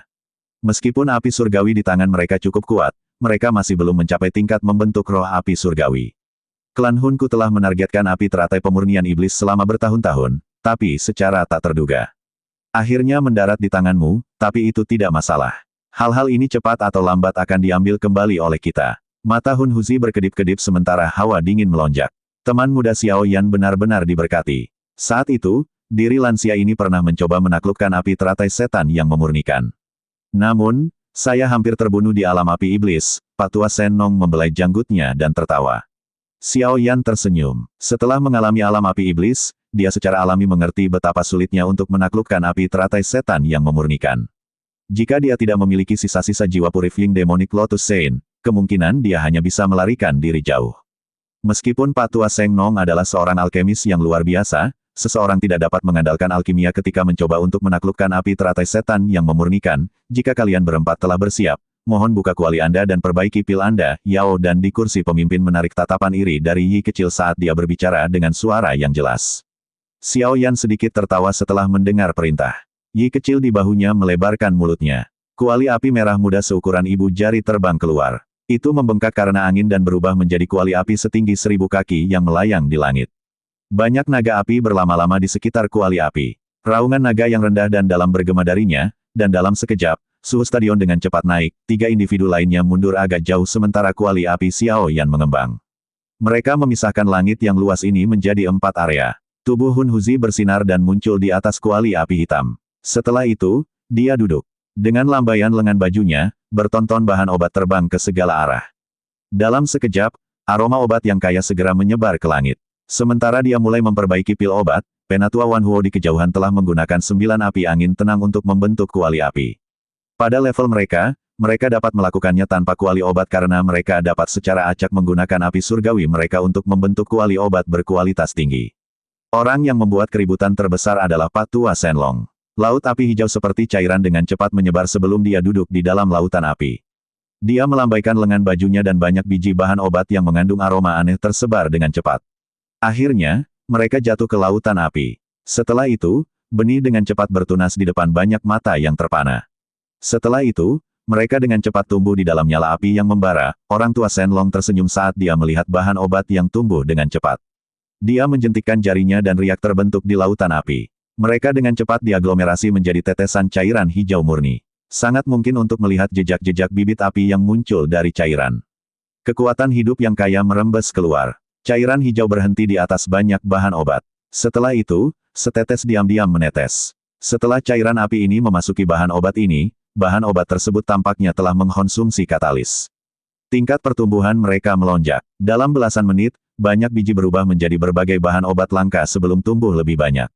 Meskipun api surgawi di tangan mereka cukup kuat, mereka masih belum mencapai tingkat membentuk roh api surgawi. Klan Hunku telah menargetkan api teratai pemurnian iblis selama bertahun-tahun, tapi secara tak terduga. Akhirnya mendarat di tanganmu, tapi itu tidak masalah. Hal-hal ini cepat atau lambat akan diambil kembali oleh kita. Mata Hun Huzi berkedip-kedip sementara hawa dingin melonjak. Teman muda Xiao Yan benar-benar diberkati. Saat itu, diri lansia ini pernah mencoba menaklukkan api teratai setan yang memurnikan. Namun, saya hampir terbunuh di alam api iblis, Patua Sen Nong membelai janggutnya dan tertawa. Xiao Yan tersenyum. Setelah mengalami alam api iblis, dia secara alami mengerti betapa sulitnya untuk menaklukkan api teratai setan yang memurnikan. Jika dia tidak memiliki sisa-sisa jiwa purifying demonic Lotus Saint, kemungkinan dia hanya bisa melarikan diri jauh. Meskipun Patua Seng Nong adalah seorang alkemis yang luar biasa, seseorang tidak dapat mengandalkan alkimia ketika mencoba untuk menaklukkan api teratai setan yang memurnikan. Jika kalian berempat telah bersiap, mohon buka kuali Anda dan perbaiki pil Anda. Yao dan di kursi pemimpin menarik tatapan iri dari Yi kecil saat dia berbicara dengan suara yang jelas. Xiao Yan sedikit tertawa setelah mendengar perintah. Yi kecil di bahunya melebarkan mulutnya. Kuali api merah muda seukuran ibu jari terbang keluar. Itu membengkak karena angin dan berubah menjadi kuali api setinggi 1000 kaki yang melayang di langit. Banyak naga api berlama-lama di sekitar kuali api. Raungan naga yang rendah dan dalam bergema darinya, dan dalam sekejap, suhu stadion dengan cepat naik, 3 individu lainnya mundur agak jauh sementara kuali api Xiao Yan mengembang. Mereka memisahkan langit yang luas ini menjadi 4 area. Tubuh Hun Huzi bersinar dan muncul di atas kuali api hitam. Setelah itu, dia duduk. Dengan lambaian lengan bajunya, bertonton bahan obat terbang ke segala arah. Dalam sekejap, aroma obat yang kaya segera menyebar ke langit. Sementara dia mulai memperbaiki pil obat, Penatua Wan Huo di kejauhan telah menggunakan 9 api angin tenang untuk membentuk kuali api. Pada level mereka, mereka dapat melakukannya tanpa kuali obat karena mereka dapat secara acak menggunakan api surgawi mereka untuk membentuk kuali obat berkualitas tinggi. Orang yang membuat keributan terbesar adalah Patua Shenlong. Laut api hijau seperti cairan dengan cepat menyebar sebelum dia duduk di dalam lautan api. Dia melambaikan lengan bajunya dan banyak biji bahan obat yang mengandung aroma aneh tersebar dengan cepat. Akhirnya, mereka jatuh ke lautan api. Setelah itu, benih dengan cepat bertunas di depan banyak mata yang terpana. Setelah itu, mereka dengan cepat tumbuh di dalam nyala api yang membara. Orang tua Shenlong tersenyum saat dia melihat bahan obat yang tumbuh dengan cepat. Dia menjentikkan jarinya dan riak terbentuk di lautan api. Mereka dengan cepat diaglomerasi menjadi tetesan cairan hijau murni. Sangat mungkin untuk melihat jejak-jejak bibit api yang muncul dari cairan. Kekuatan hidup yang kaya merembes keluar. Cairan hijau berhenti di atas banyak bahan obat. Setelah itu, setetes diam-diam menetes. Setelah cairan api ini memasuki bahan obat ini, bahan obat tersebut tampaknya telah mengkonsumsi katalis. Tingkat pertumbuhan mereka melonjak. Dalam belasan menit, banyak biji berubah menjadi berbagai bahan obat langka sebelum tumbuh lebih banyak.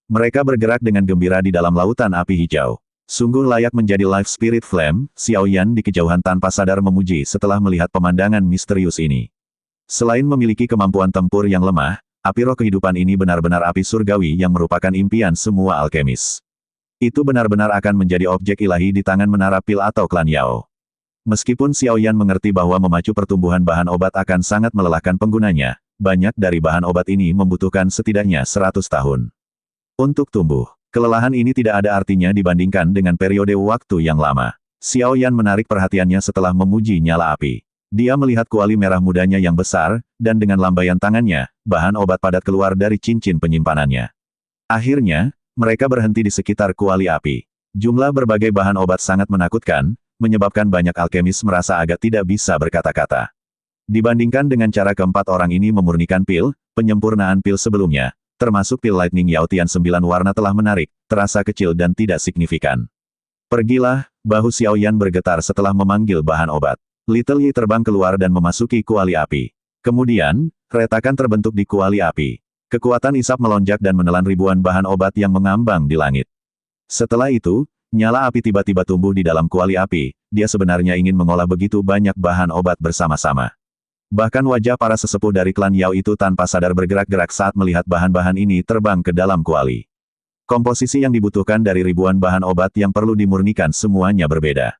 Mereka bergerak dengan gembira di dalam lautan api hijau. Sungguh layak menjadi Life Spirit Flame, Xiao Yan di kejauhan tanpa sadar memuji setelah melihat pemandangan misterius ini. Selain memiliki kemampuan tempur yang lemah, api roh kehidupan ini benar-benar api surgawi yang merupakan impian semua alkemis. Itu benar-benar akan menjadi objek ilahi di tangan menara pil atau klan Yao. Meskipun Xiao Yan mengerti bahwa memacu pertumbuhan bahan obat akan sangat melelahkan penggunanya, banyak dari bahan obat ini membutuhkan setidaknya 100 tahun. Untuk tumbuh, kelelahan ini tidak ada artinya dibandingkan dengan periode waktu yang lama. Xiao Yan menarik perhatiannya setelah memuji nyala api. Dia melihat kuali merah mudanya yang besar, dan dengan lambaian tangannya, bahan obat padat keluar dari cincin penyimpanannya. Akhirnya, mereka berhenti di sekitar kuali api. Jumlah berbagai bahan obat sangat menakutkan, menyebabkan banyak alkemis merasa agak tidak bisa berkata-kata. Dibandingkan dengan cara keempat orang ini memurnikan pil, penyempurnaan pil sebelumnya, termasuk pil Lightning Yaotian 9 warna telah menarik, terasa kecil dan tidak signifikan. Pergilah, bahu Xiao Yan bergetar setelah memanggil bahan obat. Little Yi terbang keluar dan memasuki kuali api. Kemudian, retakan terbentuk di kuali api. Kekuatan isap melonjak dan menelan ribuan bahan obat yang mengambang di langit. Setelah itu, nyala api tiba-tiba tumbuh di dalam kuali api. Dia sebenarnya ingin mengolah begitu banyak bahan obat bersama-sama. Bahkan wajah para sesepuh dari klan Yao itu tanpa sadar bergerak-gerak saat melihat bahan-bahan ini terbang ke dalam kuali. Komposisi yang dibutuhkan dari ribuan bahan obat yang perlu dimurnikan semuanya berbeda.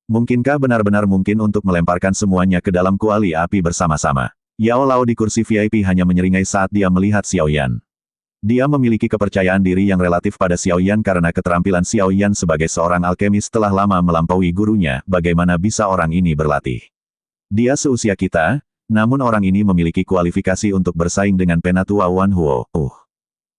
Mungkinkah benar-benar mungkin untuk melemparkan semuanya ke dalam kuali api bersama-sama? Yao Lao di kursi VIP hanya menyeringai saat dia melihat Xiao Yan. Dia memiliki kepercayaan diri yang relatif pada Xiao Yan karena keterampilan Xiao Yan sebagai seorang alkemis telah lama melampaui gurunya. Bagaimana bisa orang ini berlatih? Dia seusia kita, namun orang ini memiliki kualifikasi untuk bersaing dengan Penatua Wan Huo.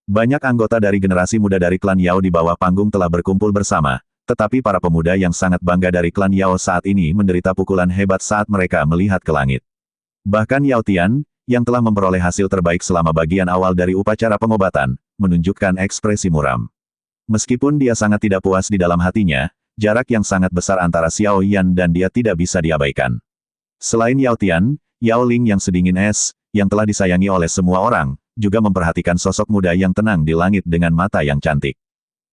Banyak anggota dari generasi muda dari klan Yao di bawah panggung telah berkumpul bersama, tetapi para pemuda yang sangat bangga dari klan Yao saat ini menderita pukulan hebat saat mereka melihat ke langit. Bahkan Yao Tian, yang telah memperoleh hasil terbaik selama bagian awal dari upacara pengobatan, menunjukkan ekspresi muram. Meskipun dia sangat tidak puas di dalam hatinya, jarak yang sangat besar antara Xiao Yan dan dia tidak bisa diabaikan. Selain Yao Tian, Yao Ling yang sedingin es, yang telah disayangi oleh semua orang, juga memperhatikan sosok muda yang tenang di langit dengan mata yang cantik.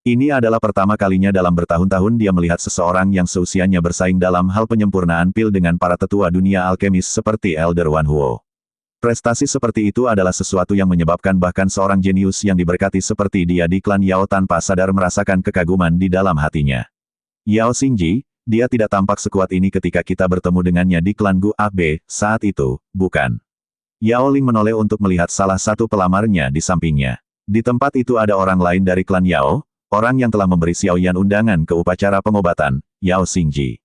Ini adalah pertama kalinya dalam bertahun-tahun dia melihat seseorang yang seusianya bersaing dalam hal penyempurnaan pil dengan para tetua dunia alkemis seperti Elder Wan Huo. Prestasi seperti itu adalah sesuatu yang menyebabkan bahkan seorang jenius yang diberkati seperti dia di klan Yao tanpa sadar merasakan kekaguman di dalam hatinya. Yao Xingji, dia tidak tampak sekuat ini ketika kita bertemu dengannya di klan Gu AB, saat itu, bukan? Yao Ling menoleh untuk melihat salah satu pelamarnya di sampingnya. Di tempat itu ada orang lain dari klan Yao, orang yang telah memberi Xiao Yan undangan ke upacara pengobatan, Yao Xingji.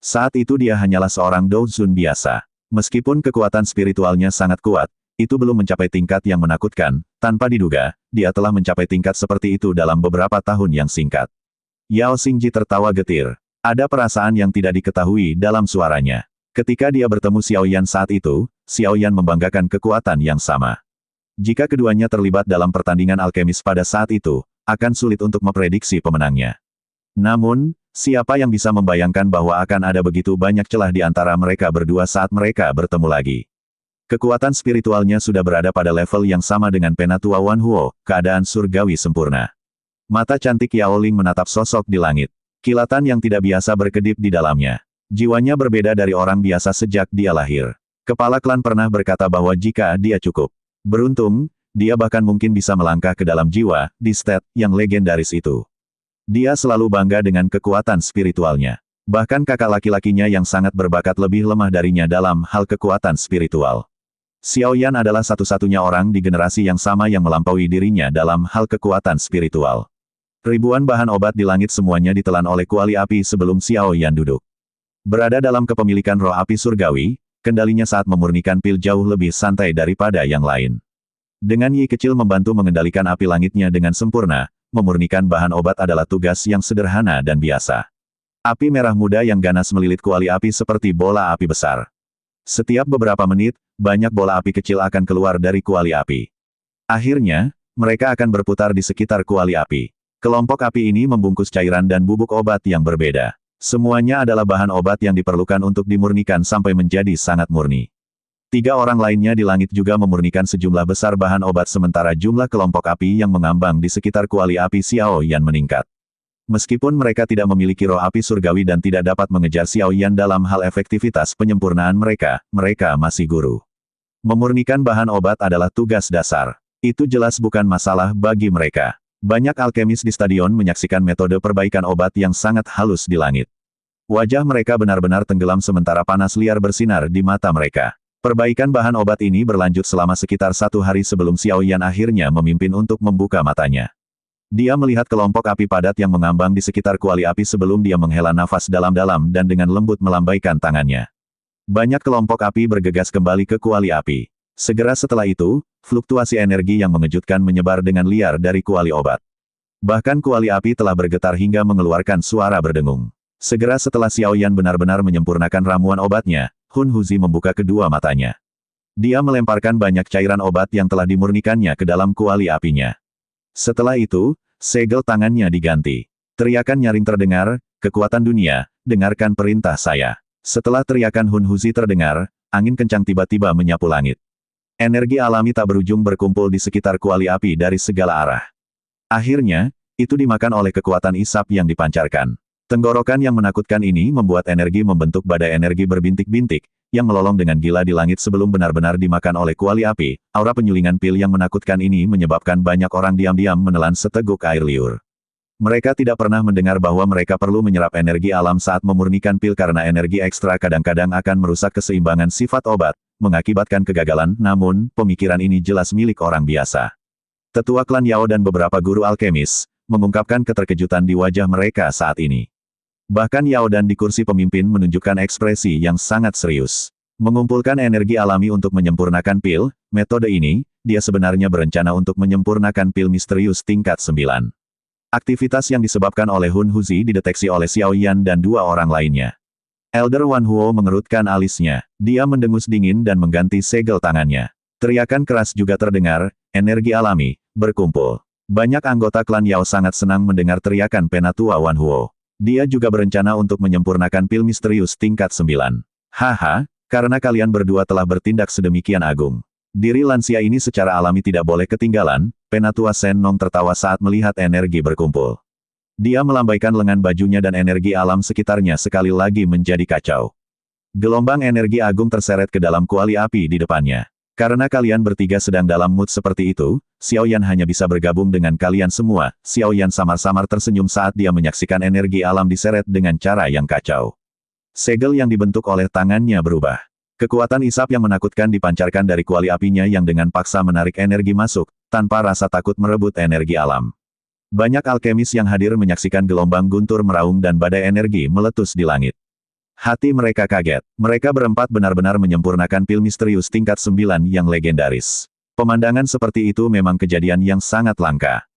Saat itu dia hanyalah seorang douzun biasa. Meskipun kekuatan spiritualnya sangat kuat, itu belum mencapai tingkat yang menakutkan, tanpa diduga, dia telah mencapai tingkat seperti itu dalam beberapa tahun yang singkat. Yao Xingji tertawa getir. Ada perasaan yang tidak diketahui dalam suaranya. Ketika dia bertemu Xiao Yan saat itu, Xiao Yan membanggakan kekuatan yang sama. Jika keduanya terlibat dalam pertandingan alkemis pada saat itu, akan sulit untuk memprediksi pemenangnya. Namun, siapa yang bisa membayangkan bahwa akan ada begitu banyak celah di antara mereka berdua saat mereka bertemu lagi. Kekuatan spiritualnya sudah berada pada level yang sama dengan Penatua Wan Huo, keadaan surgawi sempurna. Mata cantik Yao Ling menatap sosok di langit. Kilatan yang tidak biasa berkedip di dalamnya. Jiwanya berbeda dari orang biasa sejak dia lahir. Kepala klan pernah berkata bahwa jika dia cukup beruntung, dia bahkan mungkin bisa melangkah ke dalam jiwa, di state, yang legendaris itu. Dia selalu bangga dengan kekuatan spiritualnya. Bahkan kakak laki-lakinya yang sangat berbakat lebih lemah darinya dalam hal kekuatan spiritual. Xiao Yan adalah satu-satunya orang di generasi yang sama yang melampaui dirinya dalam hal kekuatan spiritual. Ribuan bahan obat di langit semuanya ditelan oleh kuali api sebelum Xiao Yan duduk. Berada dalam kepemilikan roh api surgawi, kendalinya saat memurnikan pil jauh lebih santai daripada yang lain. Dengan Yi kecil membantu mengendalikan api langitnya dengan sempurna, memurnikan bahan obat adalah tugas yang sederhana dan biasa. Api merah muda yang ganas melilit kuali api seperti bola api besar. Setiap beberapa menit, banyak bola api kecil akan keluar dari kuali api. Akhirnya, mereka akan berputar di sekitar kuali api. Kelompok api ini membungkus cairan dan bubuk obat yang berbeda. Semuanya adalah bahan obat yang diperlukan untuk dimurnikan sampai menjadi sangat murni. 3 orang lainnya di langit juga memurnikan sejumlah besar bahan obat sementara jumlah kelompok api yang mengambang di sekitar kuali api Xiao Yan meningkat. Meskipun mereka tidak memiliki roh api surgawi dan tidak dapat mengejar Xiao Yan dalam hal efektivitas penyempurnaan mereka, mereka masih guru. Memurnikan bahan obat adalah tugas dasar. Itu jelas bukan masalah bagi mereka. Banyak alkemis di stadion menyaksikan metode perbaikan obat yang sangat halus di langit. Wajah mereka benar-benar tenggelam sementara panas liar bersinar di mata mereka. Perbaikan bahan obat ini berlanjut selama sekitar 1 hari sebelum Xiao Yan akhirnya memimpin untuk membuka matanya. Dia melihat kelompok api padat yang mengambang di sekitar kuali api sebelum dia menghela nafas dalam-dalam dan dengan lembut melambaikan tangannya. Banyak kelompok api bergegas kembali ke kuali api. Segera setelah itu, fluktuasi energi yang mengejutkan menyebar dengan liar dari kuali obat. Bahkan kuali api telah bergetar hingga mengeluarkan suara berdengung. Segera setelah Xiao Yan benar-benar menyempurnakan ramuan obatnya, Hun Huzi membuka kedua matanya. Dia melemparkan banyak cairan obat yang telah dimurnikannya ke dalam kuali apinya. Setelah itu, segel tangannya diganti. Teriakan nyaring terdengar, kekuatan dunia, dengarkan perintah saya. Setelah teriakan Hun Huzi terdengar, angin kencang tiba-tiba menyapu langit. Energi alami tak berujung berkumpul di sekitar kuali api dari segala arah. Akhirnya, itu dimakan oleh kekuatan isap yang dipancarkan. Tenggorokan yang menakutkan ini membuat energi membentuk badai energi berbintik-bintik, yang melolong dengan gila di langit sebelum benar-benar dimakan oleh kuali api. Aura penyulingan pil yang menakutkan ini menyebabkan banyak orang diam-diam menelan seteguk air liur. Mereka tidak pernah mendengar bahwa mereka perlu menyerap energi alam saat memurnikan pil karena energi ekstra kadang-kadang akan merusak keseimbangan sifat obat, mengakibatkan kegagalan, namun, pemikiran ini jelas milik orang biasa. Tetua klan Yao dan beberapa guru alkemis, mengungkapkan keterkejutan di wajah mereka saat ini. Bahkan Yao Dan di kursi pemimpin menunjukkan ekspresi yang sangat serius. Mengumpulkan energi alami untuk menyempurnakan pil, metode ini, dia sebenarnya berencana untuk menyempurnakan pil misterius tingkat 9. Aktivitas yang disebabkan oleh Hun Huzi dideteksi oleh Xiao Yan dan 2 orang lainnya. Elder Wan Huo mengerutkan alisnya. Dia mendengus dingin dan mengganti segel tangannya. Teriakan keras juga terdengar, energi alami, berkumpul. Banyak anggota klan Yao sangat senang mendengar teriakan Penatua Wan Huo. Dia juga berencana untuk menyempurnakan pil misterius tingkat 9. Haha, karena kalian berdua telah bertindak sedemikian agung. Diri lansia ini secara alami tidak boleh ketinggalan, Penatua Sen Nong tertawa saat melihat energi berkumpul. Dia melambaikan lengan bajunya dan energi alam sekitarnya sekali lagi menjadi kacau. Gelombang energi agung terseret ke dalam kuali api di depannya. Karena kalian bertiga sedang dalam mood seperti itu, Xiao Yan hanya bisa bergabung dengan kalian semua. Xiao Yan samar-samar tersenyum saat dia menyaksikan energi alam diseret dengan cara yang kacau. Segel yang dibentuk oleh tangannya berubah. Kekuatan isap yang menakutkan dipancarkan dari kuali apinya yang dengan paksa menarik energi masuk, tanpa rasa takut merebut energi alam. Banyak alkemis yang hadir menyaksikan gelombang guntur meraung dan badai energi meletus di langit. Hati mereka kaget. Mereka berempat benar-benar menyempurnakan pil misterius tingkat 9 yang legendaris. Pemandangan seperti itu memang kejadian yang sangat langka.